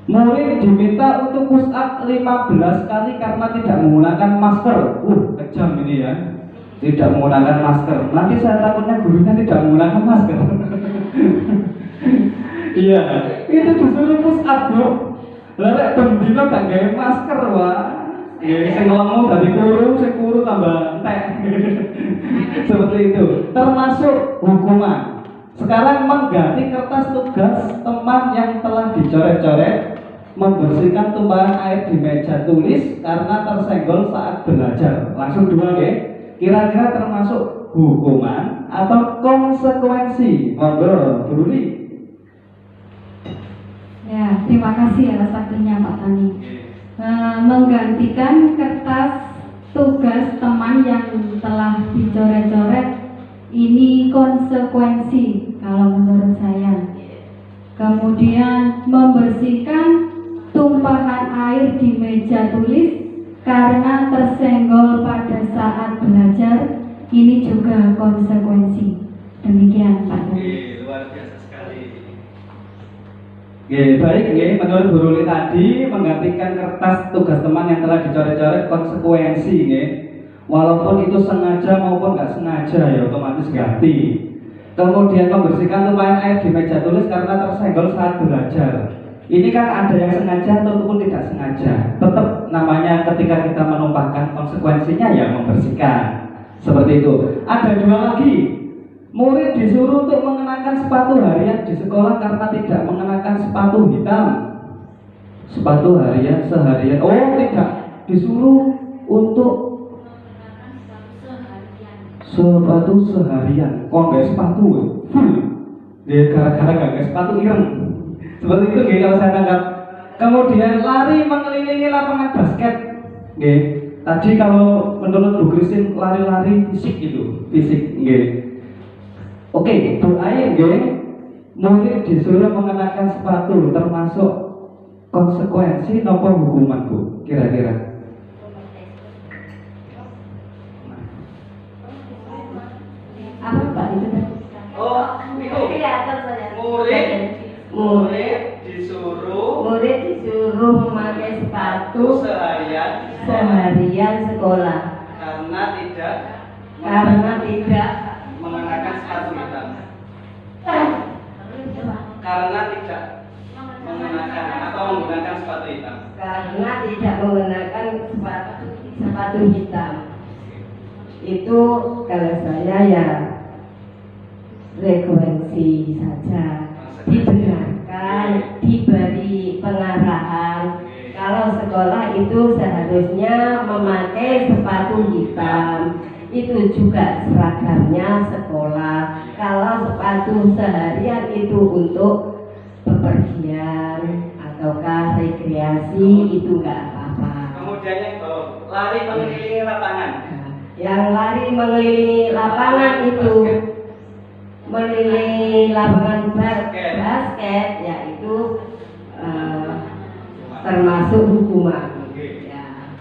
Murid diminta untuk push up 15 kali karena tidak menggunakan masker. Kejam ini ya. Tidak menggunakan masker. Nanti saya takutnya gurunya tidak menggunakan masker. Iya, itu disuruh push up, Bu. Lah bendino gak gawe masker, Wak. Ya, sing lemu dari kuru tambah entek. Seperti itu. Termasuk hukuman. Sekarang mengganti kertas tugas teman yang telah dicoret-coret, membersihkan tumpahan air di meja tulis karena tersenggol saat belajar. Langsung 2 ya. Kira-kira termasuk hukuman atau konsekuensi? Monggo, Bu Ruli. Ya, terima kasih atas waktunya Pak Tani. Menggantikan kertas tugas teman yang telah dicoret-coret ini konsekuensi kalau menurut saya. Kemudian membersihkan tumpahan air di meja tulis karena tersenggol pada saat belajar ini juga konsekuensi. Demikian Pak Tani. Luar biasa sekali. Baik, menurut Bu Ruli tadi menggantikan kertas tugas teman yang telah dicoret-coret konsekuensi. walaupun itu sengaja maupun nggak sengaja ya otomatis ganti. Kemudian membersihkan tumpahan air di meja tulis karena tersenggol saat belajar. Ini kan ada yang sengaja ataupun tidak sengaja. Tetap namanya ketika kita menumpahkan konsekuensinya ya membersihkan. Seperti itu. Ada dua lagi. Murid disuruh untuk mengenakan sepatu harian di sekolah karena tidak mengenakan sepatu hitam. Sepatu harian seharian. Oh, tidak. Disuruh untuk sepatu seharian. Kok nggak sepatu? Dia gara-gara nggak sepatu ireng. Seperti itu kalau saya tangkap. Kemudian lari mengelilingi lapangan basket. Tadi kalau menurut Bu Christine lari-lari fisik itu, fisik. Oke, doain murid disuruh mengenakan sepatu termasuk konsekuensi nopo hukuman Bu kira-kira. Apa Pak itu? Oh, itu murid disuruh memakai sepatu seharian sekolah karena tidak mengenakan sepatu hitam. Karena tidak mengenakan atau menggunakan sepatu hitam. karena tidak menggunakan sepatu hitam. Itu kalau saya ya frekuensi saja, dibenarkan, diberi pengarahan. Kalau sekolah itu seharusnya memakai sepatu hitam, itu juga seragamnya sekolah. Kalau sepatu seharian itu untuk bepergian ataukah rekreasi itu nggak apa-apa. Kemudian yang lari mengelilingi lapangan. Yang lari mengelilingi lapangan itu mengelilingi lapangan basket yaitu termasuk hukuman. Ya,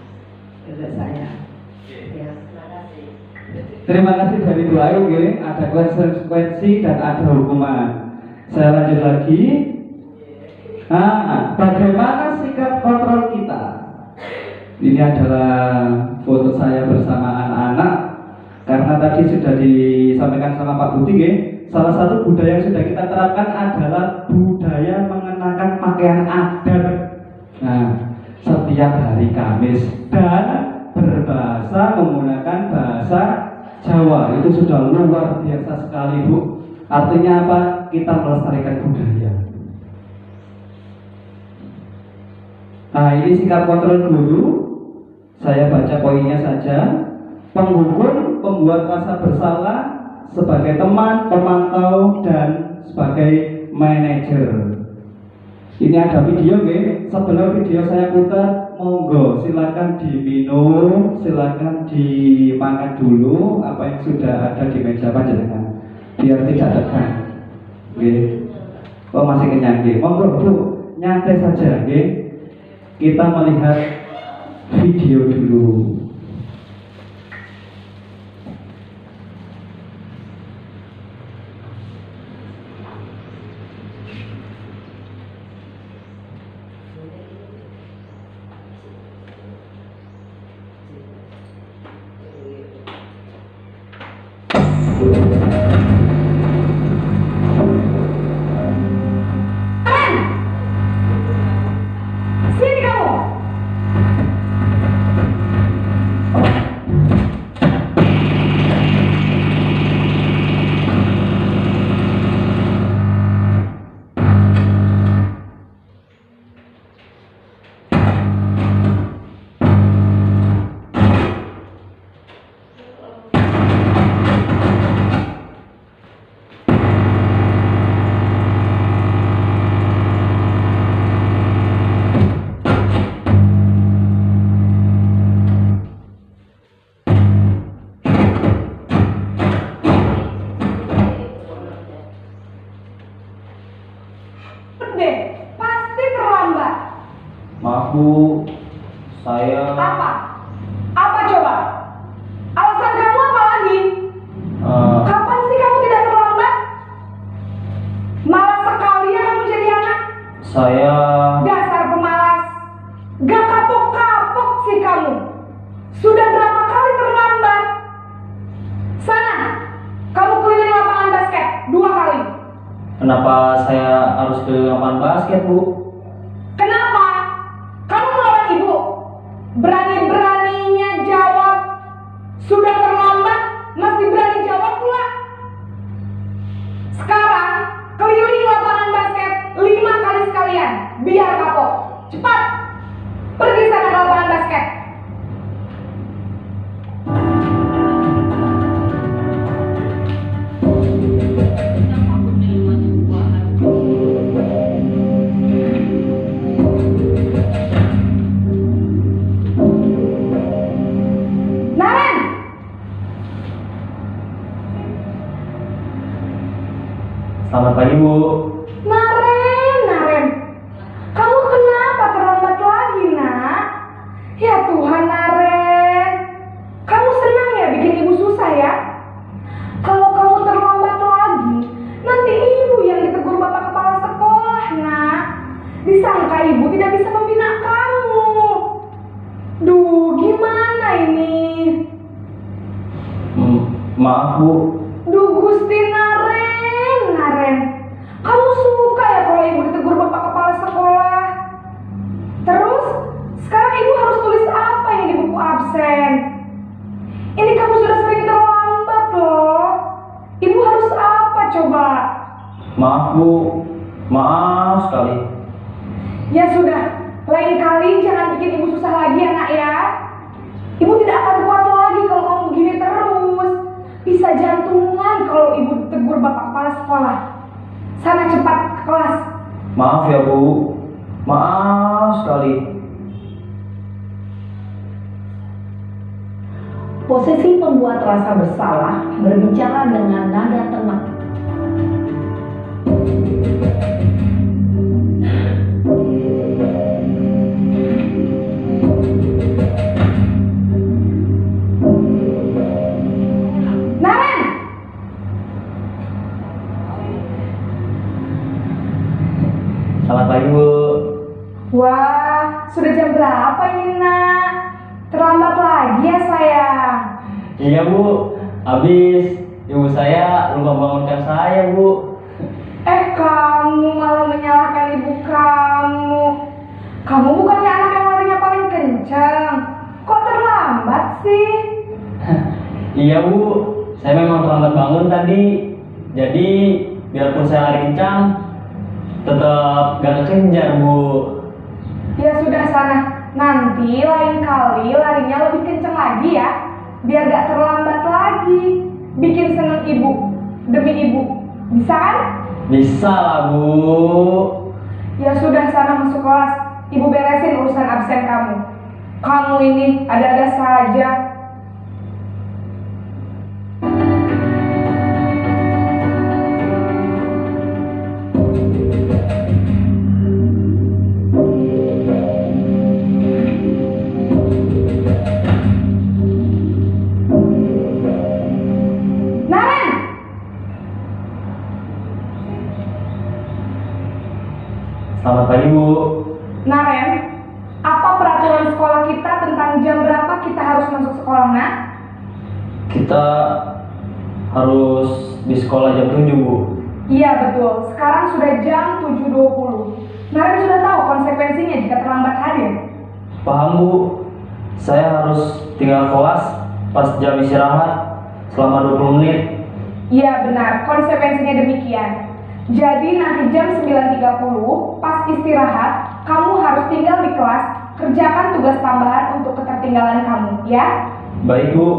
menurut saya. Ya, terima kasih. Terima kasih dari Bu Ayu, ada konsekuensi dan ada hukuman. Saya lanjut lagi. Bagaimana sikap kontrol kita? Ini adalah foto saya bersama anak-anak. Karena tadi sudah disampaikan sama Pak Budi, salah satu budaya yang sudah kita terapkan adalah budaya mengenakan pakaian adat. Nah, setiap hari Kamis dan berbahasa menggunakan bahasa Jawa. Itu sudah luar biasa sekali, Bu. Artinya apa? Kita melestarikan budaya. Nah, ini sikap kontrol guru. Saya baca poinnya saja. Penghukum, pembuat rasa bersalah sebagai teman, pemantau, dan sebagai manajer. Ini ada video, sebelum video saya putar, monggo silakan diminum, silakan dimakan dulu apa yang sudah ada di meja panjenengan, biar tidak tegang. Oh masih kenyang, monggo Bu, nyantai saja, kita melihat video dulu. Sini kamu. Pasti terlambat. Maaf Bu, saya Apa? Apa coba? Alasan kamu apa lagi? Kapan sih kamu tidak terlambat? Malas sekali ya kamu jadi anak. saya Dasar pemalas. Gak kapok-kapok sih kamu. Sudah berapa kali terlambat? Kenapa saya harus ke lapangan basket, Bu? Kenapa? Kamu melawan ibu? Berani-beraninya jawab. Sudah terlambat, masih berani jawab pula. Sekarang, keliling lapangan basket 5 kali sekalian. Biar kapok. Cepat! Pergi sana ke lapangan basket. Naren! Selamat pagi, Bu. Naren. Kamu kenapa terlambat lagi, nak? Ya Tuhan, Naren. Kamu senang ya bikin ibu susah ya? Kalau kamu terlambat lagi, nanti ibu yang ditegur bapak kepala sekolah, nak. Disangka ibu tidak bisa membina kamu. Duh, gimana ini? Maaf, Bu. Duh, Gusti Naren. Kamu suka ya kalau ibu ditegur bapak kepala sekolah? Terus, sekarang ibu harus tulis apa ini di buku absen? Ini kamu sudah sering terlambat loh. Ibu harus apa coba? Maaf, Bu. Maaf sekali. Ya sudah, lain kali jangan bikin ibu susah lagi ya, nak ya. Ibu tidak akan kuat lagi kalau kamu begini terus. Bisa jantungan kalau ibu ditegur bapak kepala sekolah. Sana cepat ke kelas. Maaf ya, Bu. Maaf sekali. Posisi pembuat rasa bersalah berbicara dengan nada tenang. Naren! Selamat pagi, Bu. Wah, sudah jam berapa ini, nak? Terlambat lagi ya, sayang. Iya, Bu. Habis ibu saya lupa bangunkan saya, Bu. Kamu malah menyalahkan ibu kamu. Kamu bukannya anak yang larinya paling kencang. Kok terlambat sih? Iya, Bu. Saya memang terlambat bangun tadi. Jadi, biarpun saya lari kencang, tetap gak kekejar, Bu. Ya sudah sana. Nanti lain kali larinya lebih kencang lagi ya. Biar gak terlambat lagi. Bikin seneng ibu. Demi ibu. Bisa kan? Bisa lah, Bu. Ya sudah, sana masuk kelas. Ibu beresin urusan absen kamu. Kamu ini ada-ada saja. Naren! Selamat pagi, Bu. Naren, apa peraturan sekolah kita tentang jam berapa kita harus masuk sekolah, nak? Kita harus di sekolah jam 7, Bu. Iya betul, sekarang sudah jam 7.20. Naren sudah tahu konsekuensinya jika terlambat hadir. Paham, Bu. Saya harus tinggal kelas pas jam istirahat selama 20 menit. Iya benar, konsekuensinya demikian. Jadi nanti jam 9.30 pas istirahat, kamu harus tinggal di kelas, kerjakan tugas tambahan untuk ketertinggalan kamu, ya? Baik, Bu.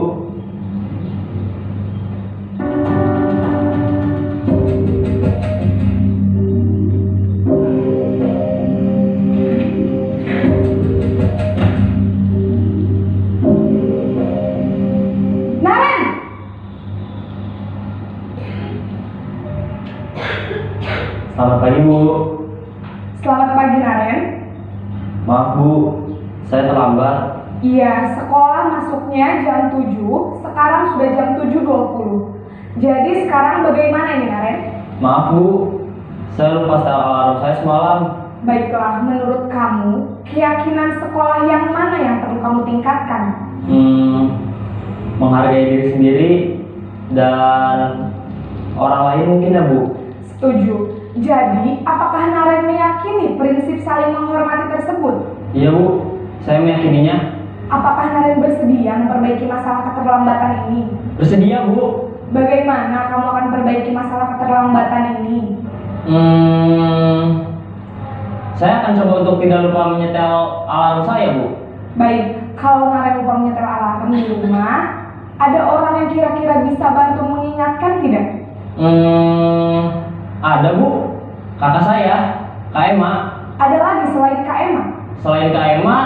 Naren! Selamat pagi, Bu. Selamat pagi, Naren. Maaf, Bu. Saya terlambat. Iya, sekolah masuknya jam 7, sekarang sudah jam 7.20. Jadi sekarang bagaimana nih, Naren? Maaf, Bu. Saya lupa setel alarm saya semalam. Baiklah, menurut kamu, keyakinan sekolah yang mana yang perlu kamu tingkatkan? Menghargai diri sendiri dan orang lain mungkin ya, Bu. Setuju. Jadi, apakah Naren meyakini prinsip saling menghormati tersebut? Iya Bu, saya meyakininya. Apakah Naren bersedia memperbaiki masalah keterlambatan ini? Bersedia Bu. Bagaimana kamu akan perbaiki masalah keterlambatan ini? Saya akan coba untuk tidak lupa menyetel alarm saya Bu. Baik, kalau Naren lupa menyetel alarm di rumah, ada orang yang kira-kira bisa bantu mengingatkan tidak? Ada Bu, kakak saya, Kak Emma. Ada lagi selain Kak Emma? Selain Kak Emma,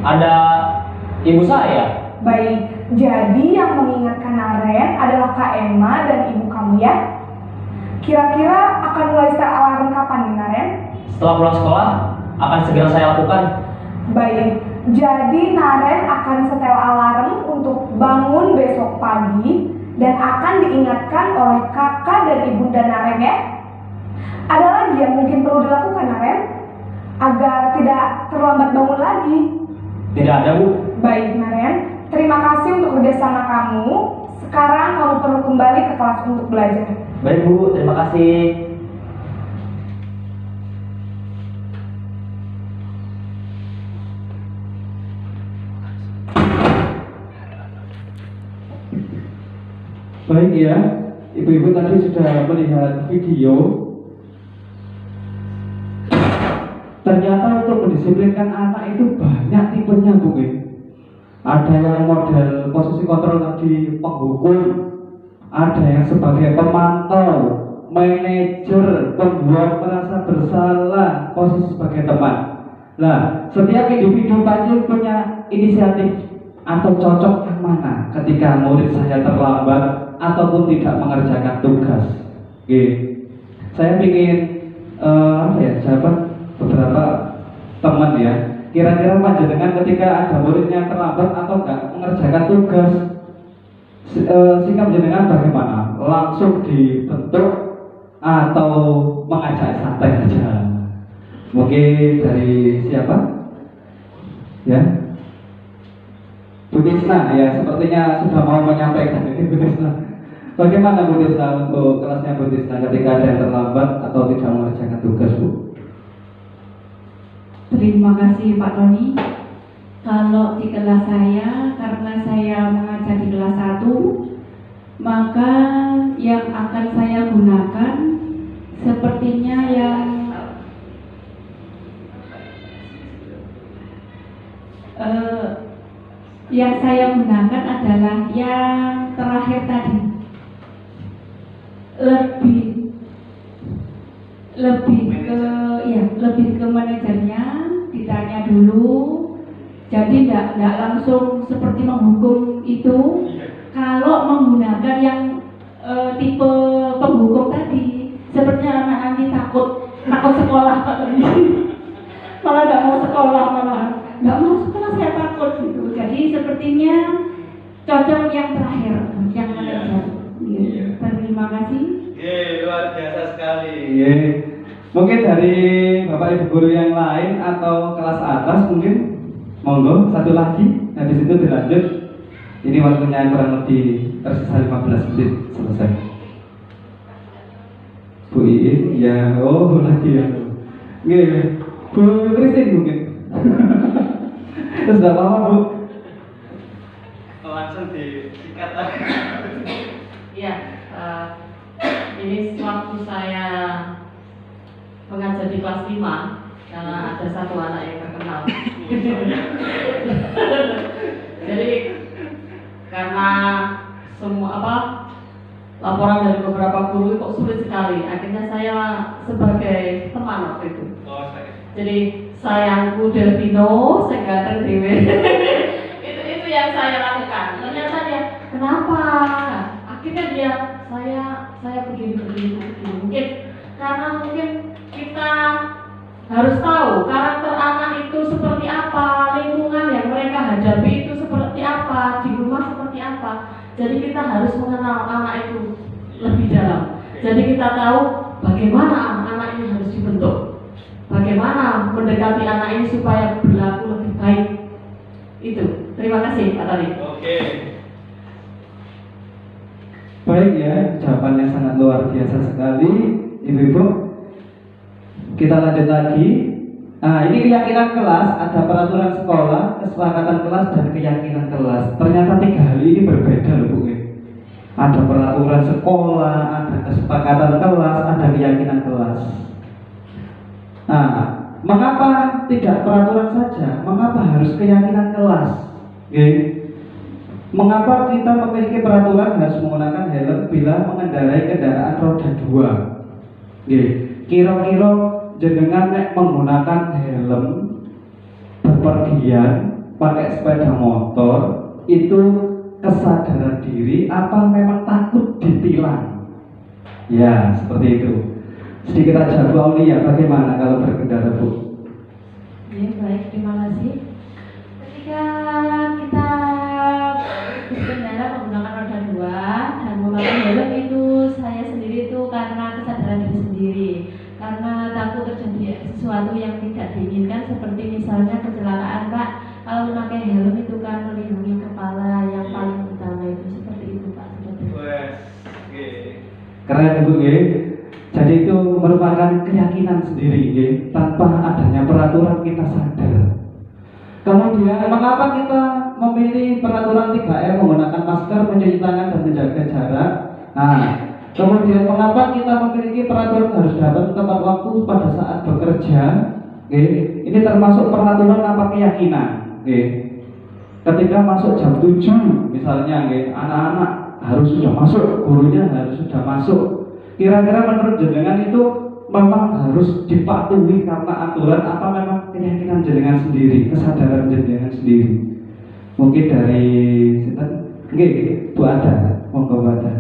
ada ibu saya. Baik, jadi yang mengingatkan Naren adalah Kak Emma dan ibu kamu ya? Kira-kira akan mulai setel alarm kapan nih Naren? Setelah pulang sekolah, akan segera saya lakukan. Baik, jadi Naren akan setel alarm untuk bangun besok pagi dan akan diingatkan oleh kakak dan ibunda Naren ya. Ada lagi yang mungkin perlu dilakukan Naren agar tidak terlambat bangun lagi? Tidak ada Bu. Baik Naren, terima kasih untuk kerjasama kamu. Sekarang kamu perlu kembali ke kelas untuk belajar. Baik Bu, terima kasih. Baik ya, ibu-ibu tadi sudah melihat video. Ternyata untuk mendisiplinkan anak itu banyak tipenya Bu. Ada yang model posisi kontrol tadi penghukum, ada yang sebagai pemantau, manajer, pembuat merasa bersalah, posisi sebagai teman. Nah, setiap individu pasti punya inisiatif atau cocok yang mana ketika murid saya terlambat ataupun tidak mengerjakan tugas. Oke. Saya ingin jawaban beberapa teman ya. Kira-kira panjenengan ketika ada muridnya terlambat atau enggak mengerjakan tugas, sikap jenengan bagaimana? Langsung dibentuk atau mengajak santai aja? Mungkin dari siapa? Ya, Bu Tisna ya, sepertinya sudah mau menyampaikan ini Bu Tisna. Bagaimana Bu Tisna untuk kelasnya Bu Tisna ketika ada yang terlambat atau tidak mengerjakan tugas Bu? Terima kasih Pak Tony. Kalau di kelas saya, karena saya mengajar di kelas 1, maka yang akan saya gunakan sepertinya yang saya gunakan adalah yang terakhir tadi. Lebih ke manajernya, ditanya dulu. Jadi tidak langsung seperti menghukum itu. Kalau menggunakan yang tipe penghukum tadi, sepertinya anak nanti takut sekolah Pak Tony. Malah nggak mau sekolah, saya takut gitu. Jadi sepertinya cocok yang terakhir, yang manajer. Terima kasih. Luar biasa sekali. Mungkin dari Bapak Ibu guru yang lain atau kelas atas mungkin, monggo satu lagi. Habis itu dilanjut. Ini waktunya kurang lebih tersisa 15 menit selesai. Bu Iin, ya, lagi ya. Bu Christine mungkin. Terus tidak apa-apa Bu. Langsung disikat. Iya, ini waktu saya mengajar di kelas 5 karena ada satu anak yang terkenal. Jadi karena laporan dari beberapa guru kok sulit sekali, akhirnya saya sebagai teman waktu itu. Jadi sayangku Delvino, saya ganteng dewe. itu yang saya lakukan. Ternyata dia, kenapa? Akhirnya dia, saya begini. Mungkin karena kita harus tahu karakter anak itu seperti apa, lingkungan yang mereka hadapi itu seperti apa, di rumah seperti apa. Jadi kita harus mengenal anak itu lebih dalam. Jadi kita tahu bagaimana anak ini harus dibentuk, bagaimana mendekati anak ini supaya berlaku lebih baik. Itu. Terima kasih Pak Tony. Oke. Baik ya, jawabannya sangat luar biasa sekali, Ibu-ibu. Kita lanjut lagi. Nah, ini keyakinan kelas, ada peraturan sekolah, kesepakatan kelas, dan keyakinan kelas. Ternyata 3 hal ini berbeda loh Bu. Ada peraturan sekolah, ada kesepakatan kelas, ada keyakinan kelas. Nah, mengapa tidak peraturan saja? Mengapa harus keyakinan kelas? Mengapa kita memiliki peraturan harus menggunakan helm bila mengendarai kendaraan roda 2? Kira-kira jenengan nek menggunakan helm bepergian pakai sepeda motor itu kesadaran diri apa memang takut ditilang? Ya, seperti itu. Sedikit aja Bu Aulia, bagaimana kalau berkendara Bu? Ya, baik, terima kasih. Ketika kita berkendara menggunakan roda 2 dan memakai helm itu saya sendiri itu karena kesadaran diri sendiri, karena takut terjadi sesuatu yang tidak diinginkan seperti misalnya kecelakaan Pak. Kalau memakai helm itu kan melindungi kepala yang paling utama itu, seperti itu Pak. Keren Bu ya. Jadi itu merupakan keyakinan sendiri ya. Tanpa adanya peraturan kita sadar. Kemudian mengapa kita memilih peraturan 3M menggunakan masker, mencuci tangan, dan menjaga jarak? Nah, kemudian mengapa kita memiliki peraturan harus datang tepat waktu pada saat bekerja? Ini termasuk peraturan apa keyakinan? Ketika masuk jam 7 misalnya, anak-anak harus sudah masuk, gurunya harus sudah masuk. Kira-kira menurut jenengan itu memang harus dipatuhi karena aturan apa memang keyakinan jenengan sendiri, kesadaran jenengan sendiri? Mungkin dari Bu Ada, monggo Bu Ada.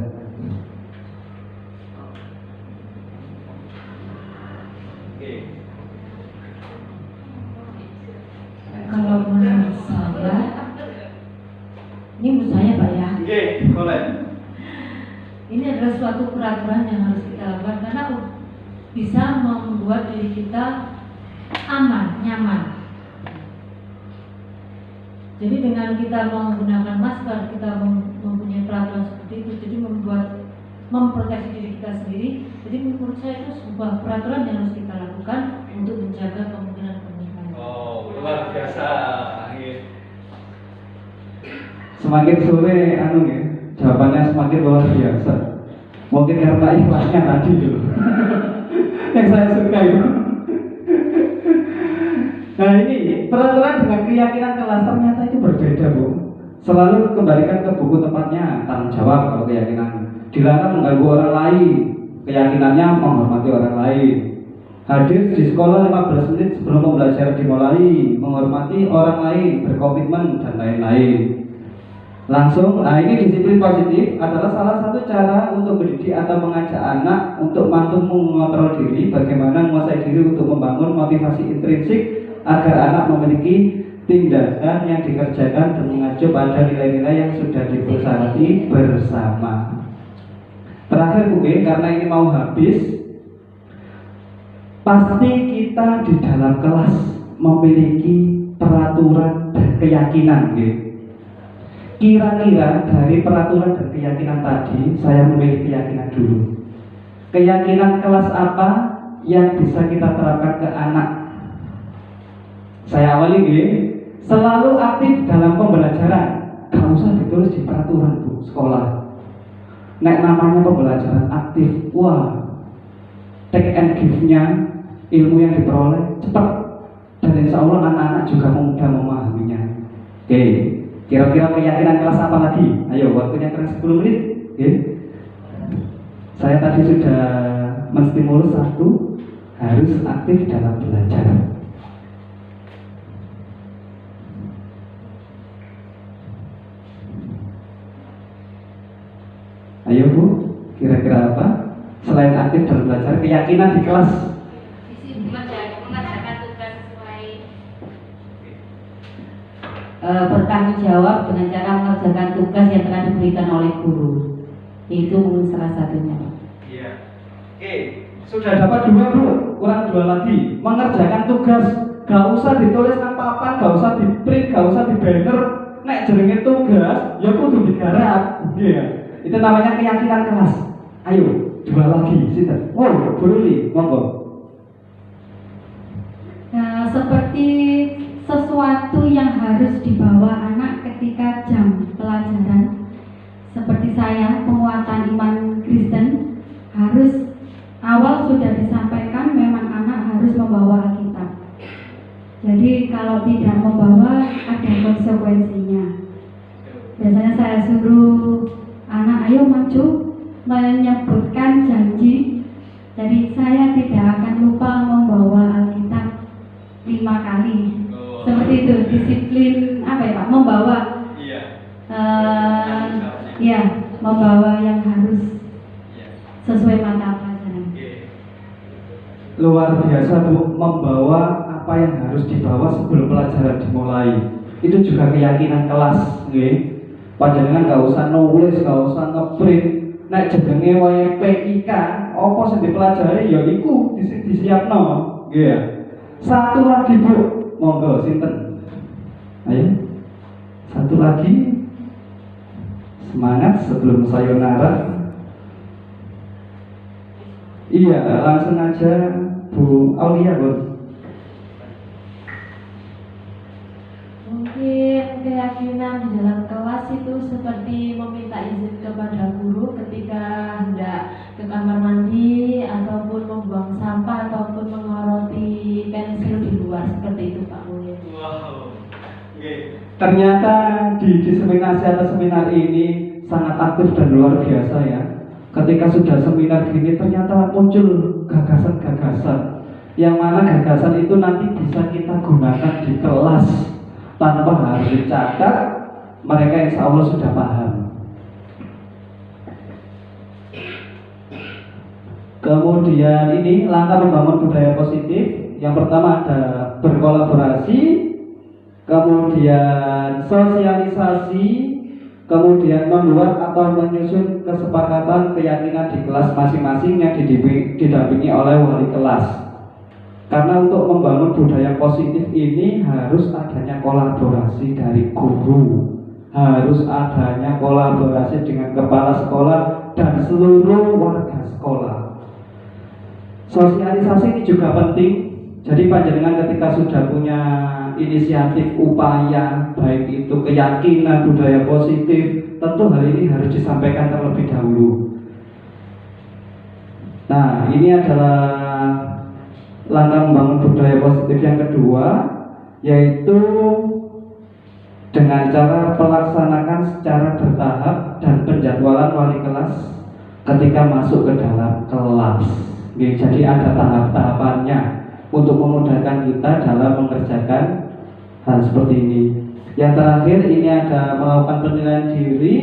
Kalau menurut saya, ini menurut saya Pak ya. Boleh. Ini adalah suatu peraturan yang harus kita lakukan karena bisa membuat diri kita aman, nyaman. Jadi dengan kita menggunakan masker, kita mempunyai peraturan seperti itu, jadi memproteksi diri kita sendiri. Jadi menurut saya itu sebuah peraturan yang harus kita lakukan untuk menjaga kemungkinan. Oh, luar biasa. Semakin sore jawabannya semakin luar biasa. Mungkin karena ikhlasnya tadi dulu yang saya suka itu. Nah, ini peraturan dengan keyakinan kelas ternyata itu berbeda Bu. Selalu kembalikan ke buku tempatnya, tanggung jawab kalau keyakinan. Dilarang mengganggu orang lain, keyakinannya menghormati orang lain. Hadir di sekolah 15 menit sebelum pembelajaran dimulai, menghormati orang lain, berkomitmen, dan lain-lain. Langsung, nah ini disiplin positif adalah salah satu cara untuk mendidik atau mengajak anak untuk mampu mengontrol diri, bagaimana menguasai diri untuk membangun motivasi intrinsik agar anak memiliki tindakan yang dikerjakan dan mengacu pada nilai-nilai yang sudah disepakati bersama. Terakhir Bu, karena ini mau habis, pasti kita di dalam kelas memiliki peraturan dan keyakinan Kira-kira dari peraturan dan keyakinan tadi, saya memilih keyakinan dulu. Keyakinan kelas apa yang bisa kita terapkan ke anak? Saya awali selalu aktif dalam pembelajaran. Gak usah ditulis di peraturan Bu, sekolah. Nek namanya pembelajaran aktif, wah, take and give-nya, ilmu yang diperoleh cepat, dan insya Allah anak-anak juga mudah memahaminya. Kira-kira keyakinan kelas apa lagi? Ayo, waktunya kurang 10 menit. Saya tadi sudah menstimulus satu, harus aktif dalam belajar. Ayo Bu, kira-kira apa? Selain aktif dalam belajar, keyakinan di kelas. Mengerjakan tugas sesuai bertanggung jawab dengan cara mengerjakan tugas yang telah diberikan oleh guru. Itu mungkin salah satunya. Iya. Oke, sudah dapat 2 Bu, kurang 2 lagi. Mengerjakan tugas, gak usah ditulis nang papan, gak usah di print, gak usah di banner. Nek jenenge tugas, ya kudu digarap. Iya. Itu namanya keyakinan kelas. Ayo, 2 lagi, sinten? Wow, Bu Ruli, monggo. Seperti sesuatu yang harus dibawa anak ketika jam pelajaran. Seperti saya, penguatan iman Kristen harus awal sudah disampaikan memang anak harus membawa Alkitab. Jadi kalau tidak membawa ada konsekuensinya. Biasanya saya suruh anak ayo maju menyebutkan janji. Jadi saya tidak akan lupa membawa Alkitab 5 kali. Seperti itu, disiplin apa ya Pak? Membawa. Ya, membawa yang harus sesuai mata pelajaran. Luar biasa Bu, membawa apa yang harus dibawa sebelum pelajaran dimulai. Itu juga keyakinan kelas, nggih. Panjenengan gak usah nulis, gak usah ngeprint. Nek jenenge wae PIK, apa sing dipelajari ya iku disiapno, nggih ya. Satu lagi Bu, monggo sinten? Ayo. Satu lagi. Semangat sebelum sayonara. Iya, langsung aja Bu Aulia, Bu. Mungkin keyakinan di dalam kelas itu seperti meminta izin kepada guru ketika hendak ke kamar mandi ataupun membuang sampah ataupun mengoroti pensil di luar, seperti itu Pak Mulya. Wow. Ternyata di diseminasi atau seminar ini sangat aktif dan luar biasa ya. Ketika sudah seminar gini ternyata muncul gagasan-gagasan yang mana gagasan itu nanti bisa kita gunakan di kelas tanpa harus dicatat. Mereka insya Allah sudah paham. Kemudian ini langkah membangun budaya positif. Yang pertama ada berkolaborasi, kemudian sosialisasi, kemudian membuat atau menyusun kesepakatan keyakinan di kelas masing-masing yang didampingi oleh wali kelas. Karena untuk membangun budaya positif ini harus adanya kolaborasi dari guru, harus adanya kolaborasi dengan kepala sekolah dan seluruh warga sekolah. Sosialisasi ini juga penting. Jadi panjenengan ketika sudah punya inisiatif upaya baik itu keyakinan budaya positif, tentu hal ini harus disampaikan terlebih dahulu. Nah, ini adalah langkah membangun budaya positif yang kedua, yaitu dengan cara melaksanakan secara bertahap dan penjadwalan wali kelas ketika masuk ke dalam kelas. Jadi ada tahap-tahapannya untuk memudahkan kita dalam mengerjakan hal seperti ini. Yang terakhir ini ada melakukan penilaian diri,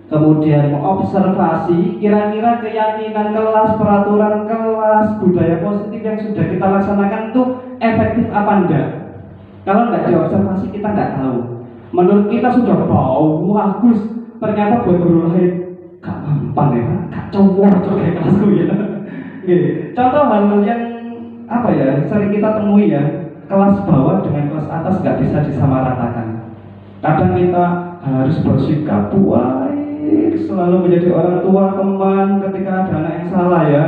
kemudian mengobservasi kira-kira keyakinan kelas, peraturan kelas, budaya positif yang sudah kita laksanakan itu efektif apa enggak. Kalau enggak diobservasi kita enggak tahu. Menurut kita sudah bagus, ternyata buat guru lain gak mampan ya, gak cowok kayak kelasku ya. Contoh hal yang apa ya sering kita temui ya, kelas bawah dengan kelas atas nggak bisa disamaratakan. Kadang kita harus bersikap baik, selalu menjadi orang tua teman ketika ada anak yang salah ya.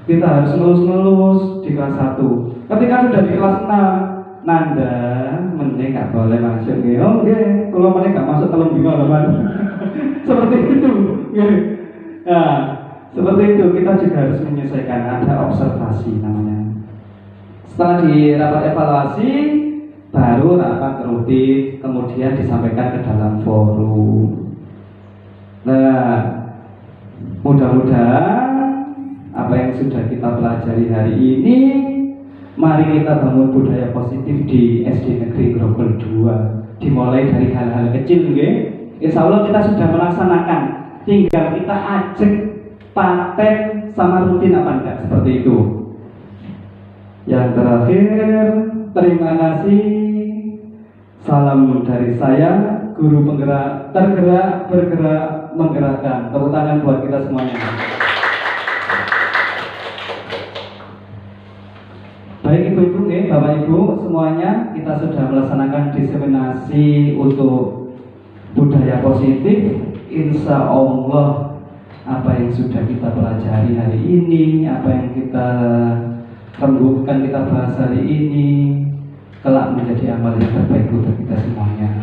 Kita harus ngelus-ngelus di kelas 1. Ketika sudah di kelas 6, nanda meneh nggak boleh masuk nggih. Oh nggih, kalau meneh nggak masuk telung dino teman. Seperti itu. Nah, seperti itu kita juga harus menyesuaikan, ada observasi namanya. Setelah di rapat evaluasi, baru rapat rutin, kemudian disampaikan ke dalam forum. Nah, mudah-mudahan apa yang sudah kita pelajari hari ini, mari kita bangun budaya positif di SD Negeri Grogol 2. Dimulai dari hal-hal kecil, nggih. Insya Allah kita sudah melaksanakan. Tinggal kita ajak paten sama rutin apa enggak, seperti itu. Yang terakhir, terima kasih. Salam dari saya, guru penggerak, tergerak, bergerak, menggerakkan. Tepuk tangan buat kita semuanya. Baik ibu-ibu, bapak ibu semuanya, kita sudah melaksanakan diseminasi untuk budaya positif. insya Allah apa yang sudah kita pelajari hari ini, apa yang kita rembukan, kita bahas hari ini, kelak menjadi amal yang terbaik untuk kita semuanya.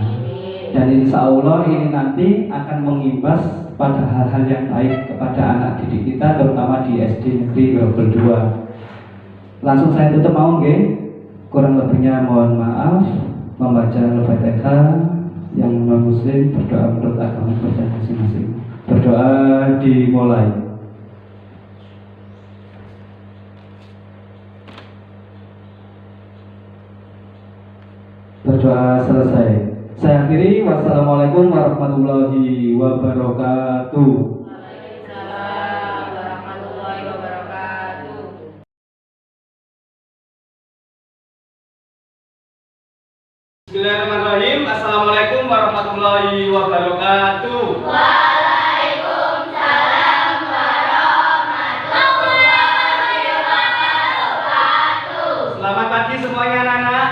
Dan insya Allah ini nanti akan mengimbas pada hal-hal yang baik kepada anak didik kita, terutama di SD Negeri 22. Langsung saya tutup mau nggih. Kurang lebihnya mohon maaf. Membaca Al-Fatihah, yang non muslim berdoa menurut agama bacaan masing-masing. Berdoa dimulai. Berdoa selesai. Saya akhiri. Wassalamualaikum warahmatullahi wabarakatuh. Bismillahirrahmanirrahim. Assalamualaikum warahmatullahi wabarakatuh. Waalaikumsalam warahmatullahi wabarakatuh. Selamat pagi semuanya anak-anak.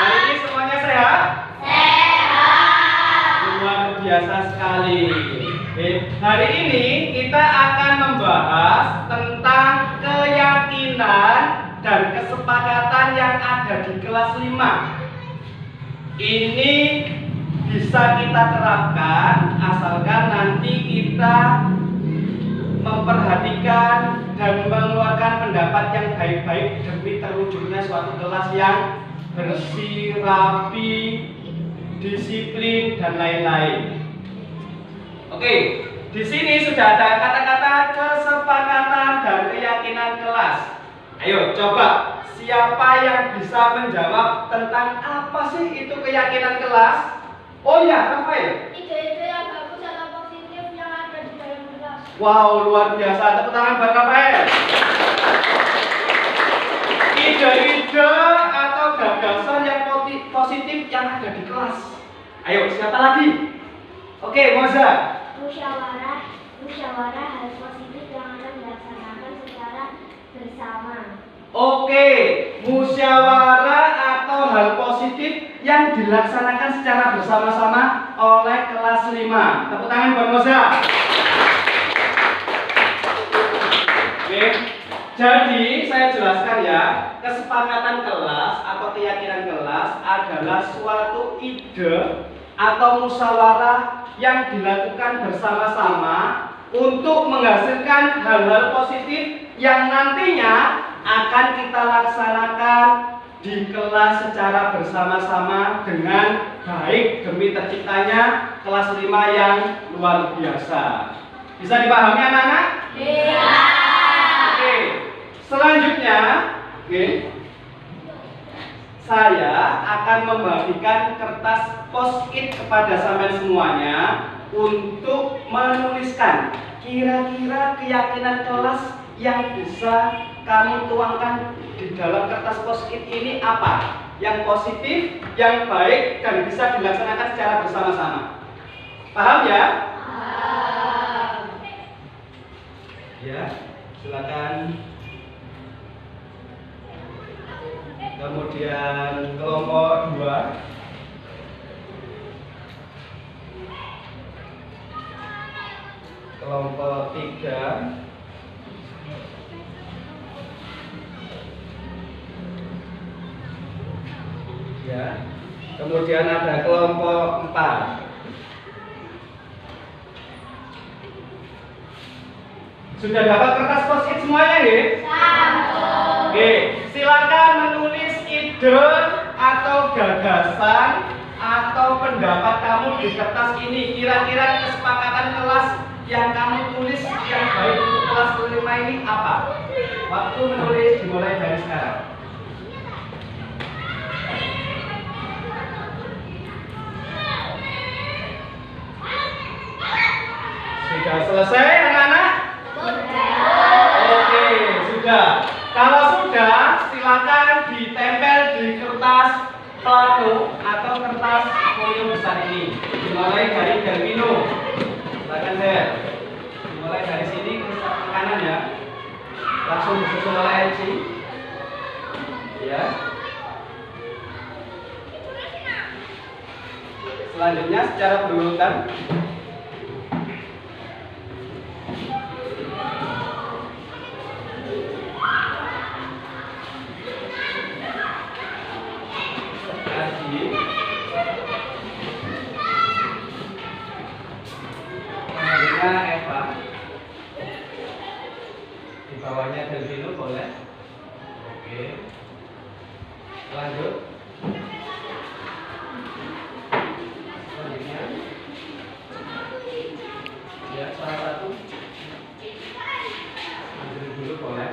Hari ini semuanya sehat? Sehat. Luar biasa sekali. Hari ini kita akan membahas tentang keyakinan dan kesepakatan yang ada di kelas 5. Ini bisa kita terapkan asalkan nanti kita memperhatikan dan mengeluarkan pendapat yang baik-baik demi terwujudnya suatu kelas yang bersih, rapi, disiplin dan lain-lain. Oke, di sini sudah ada kata-kata kesepakatan dan keyakinan kelas. Ayo coba, siapa yang bisa menjawab tentang apa sih itu keyakinan kelas? Oh ya, Rafael. Ide-ide yang bagus atau positif yang ada di dalam kelas. Wow, luar biasa. Tepuk tangan buat Rafael. Ide-ide atau gagasan yang positif yang ada di kelas. Ayo, siapa lagi? Oke, Moza. Musyawarah hal positif yang akan dilaksanakan secara bersama. Oke, musyawarah atau hal positif yang dilaksanakan secara bersama-sama oleh kelas 5. Tepuk tangan buat Moza. Oke, jadi saya jelaskan ya, kesepakatan kelas atau keyakinan kelas adalah suatu ide atau musyawarah yang dilakukan bersama-sama untuk menghasilkan hal-hal positif yang nantinya akan kita laksanakan di kelas secara bersama-sama dengan baik demi terciptanya kelas 5 yang luar biasa. Bisa dipahami anak-anak? Iya. Oke, selanjutnya, saya akan membagikan kertas post-it kepada sampean semuanya untuk menuliskan kira-kira keyakinan kelas yang bisa kamu tuangkan di dalam kertas post-it ini apa? Yang positif, yang baik, dan bisa dilaksanakan secara bersama-sama. Paham ya? Paham. Ya, silakan. Kemudian kelompok 2. Kelompok 3. Ya. Kemudian ada kelompok 4. Sudah dapat kertas post-it semuanya ya? Oke, silakan menulis ide atau gagasan atau pendapat kamu di kertas ini. Kira-kira kesepakatan kelas yang kamu tulis yang baik untuk kelas 5 ini apa? Waktu menulis dimulai dari sekarang. Sudah selesai anak-anak? Oke, sudah. Kalau sudah, silakan ditempel di kertas plano atau kertas folio besar ini. Dimulai dari Delmino. Silakan Del. Dimulai dari sini ke kanan ya. Langsung disusul oleh Eci. Ya. Selanjutnya secara berurutan. Adi. Selanjutnya Eva. Di bawahnya Delvino boleh. Oke. Lanjut. Selanjutnya. Ya, salah satu. Ambil dulu boleh.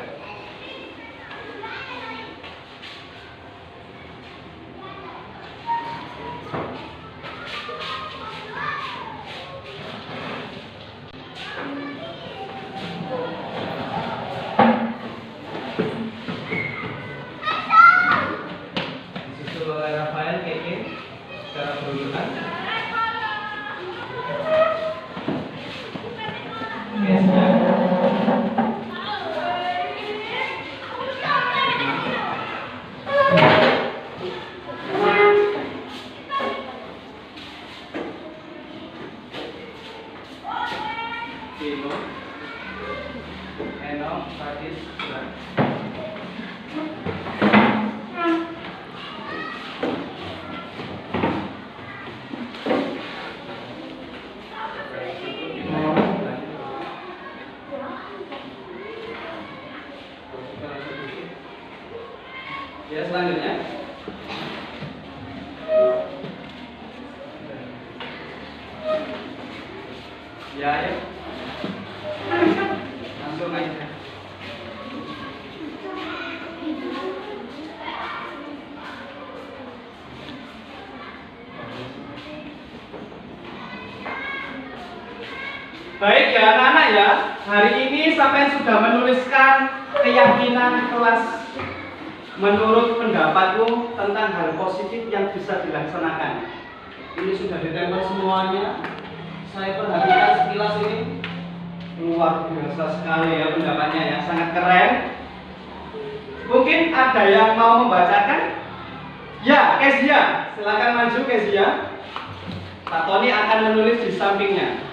Disusul oleh Rafael Keke secara berurutan. Tino, Eno, Fatis, ya, selanjutnya. Ya, ayo. Langsung aja. Baik ya anak-anak ya, hari ini sampai sudah menuliskan keyakinan kelas menurut pendapatmu tentang hal positif yang bisa dilaksanakan. Ini sudah ditempel semuanya. Saya perhatikan sekilas ini luar biasa sekali ya pendapatnya ya, sangat keren. Mungkin ada yang mau membacakan? Ya, Kezia, silakan maju Kezia. Pak Tony akan menulis di sampingnya.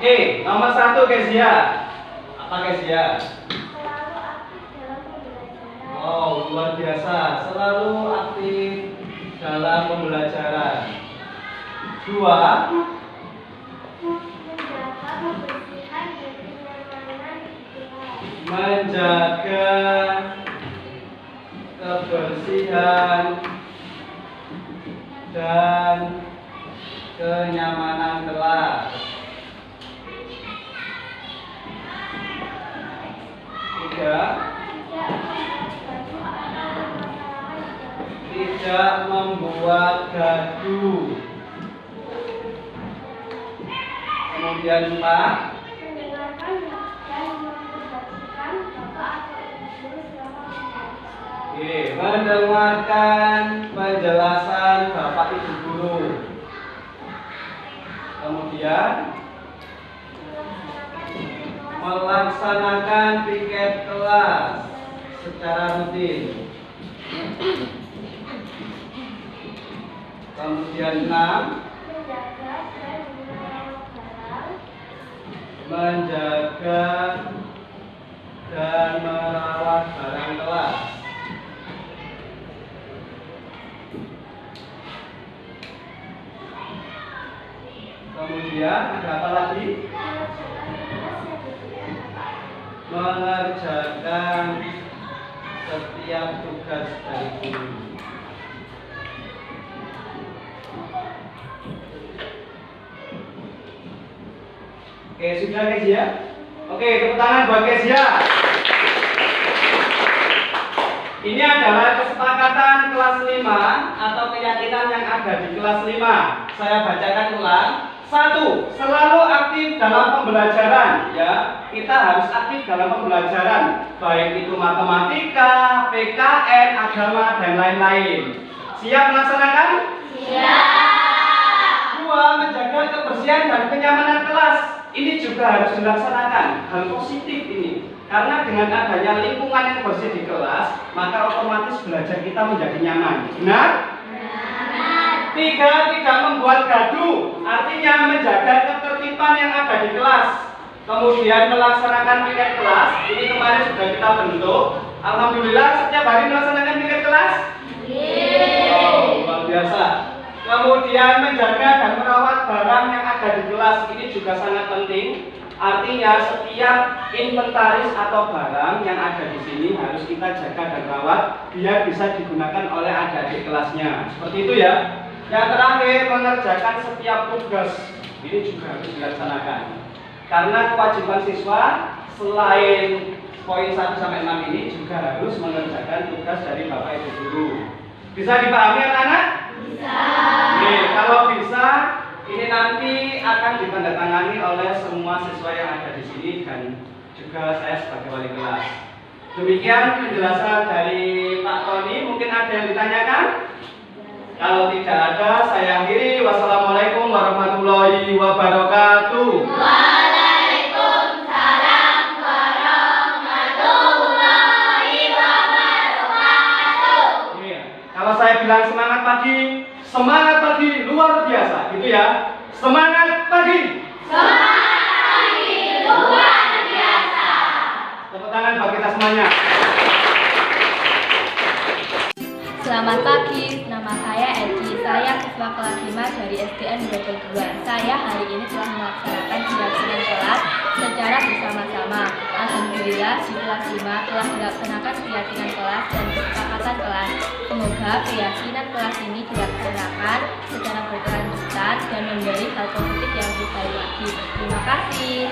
Oke, nomor 1 Kezia. Apa Kezia? Oh, luar biasa. Selalu aktif dalam pembelajaran. 2. Menjaga kebersihan dan kenyamanan kelas. 3. Tidak membuat gaduh. Kemudian 4. Mendengarkan penjelasan Bapak Ibu Guru. Kemudian melaksanakan piket kelas secara rutin. Kemudian 6. Menjaga dan merawat barang kelas. Kemudian ada apa lagi? Mengerjakan setiap tugas dari guru. Oke, sudah Kezia? Oke, tepuk tangan buat Kezia. Ini adalah kesepakatan kelas 5 atau keyakinan yang ada di kelas 5. Saya bacakan ulang. Satu, selalu aktif dalam pembelajaran ya. Kita harus aktif dalam pembelajaran, baik itu matematika, PKN, agama dan lain-lain. Siap melaksanakan? Siap. Dua, menjaga kebersihan dan kenyamanan kelas. Ini juga harus dilaksanakan. Hal positif ini. Karena dengan adanya lingkungan yang bersih di kelas, maka otomatis belajar kita menjadi nyaman. Benar? Tiga, tidak membuat gaduh, artinya menjaga ketertiban yang ada di kelas. Kemudian melaksanakan piket kelas, ini kemarin sudah kita bentuk. Alhamdulillah setiap hari melaksanakan piket kelas. Oh, luar biasa. Kemudian menjaga dan merawat barang yang ada di kelas, ini juga sangat penting. Artinya setiap inventaris atau barang yang ada di sini harus kita jaga dan rawat biar bisa digunakan oleh adik-adik kelasnya. Seperti itu ya. Yang terakhir, mengerjakan setiap tugas. Ini juga harus dilaksanakan. Karena kewajiban siswa selain poin 1 sampai 6 ini juga harus mengerjakan tugas dari Bapak Ibu guru. Bisa dipahami anak-anak? Bisa. Nih, kalau bisa, ini nanti akan ditandatangani oleh semua siswa yang ada di sini dan juga saya sebagai wali kelas. Demikian penjelasan dari Pak Tony. Mungkin ada yang ditanyakan? Kalau tidak ada, saya akhiri. Wassalamualaikum warahmatullahi wabarakatuh. Waalaikumsalam warahmatullahi wabarakatuh. Iya. Kalau saya bilang semangat pagi luar biasa, gitu ya. Semangat pagi. Semangat pagi luar biasa. Tepuk tangan bagi kita semuanya. Selamat pagi, nama saya Eci. Saya siswa kelas 5 dari SDN 22. Saya hari ini telah melaksanakan kegiatan kelas secara bersama-sama. Alhamdulillah di kelas 5 telah dilaksanakan kegiatan kelas dan kesepakatan kelas. Semoga keyakinan kelas ini dilaksanakan secara berkelanjutan dan memberi hal positif yang lebih baik lagi. Terima kasih.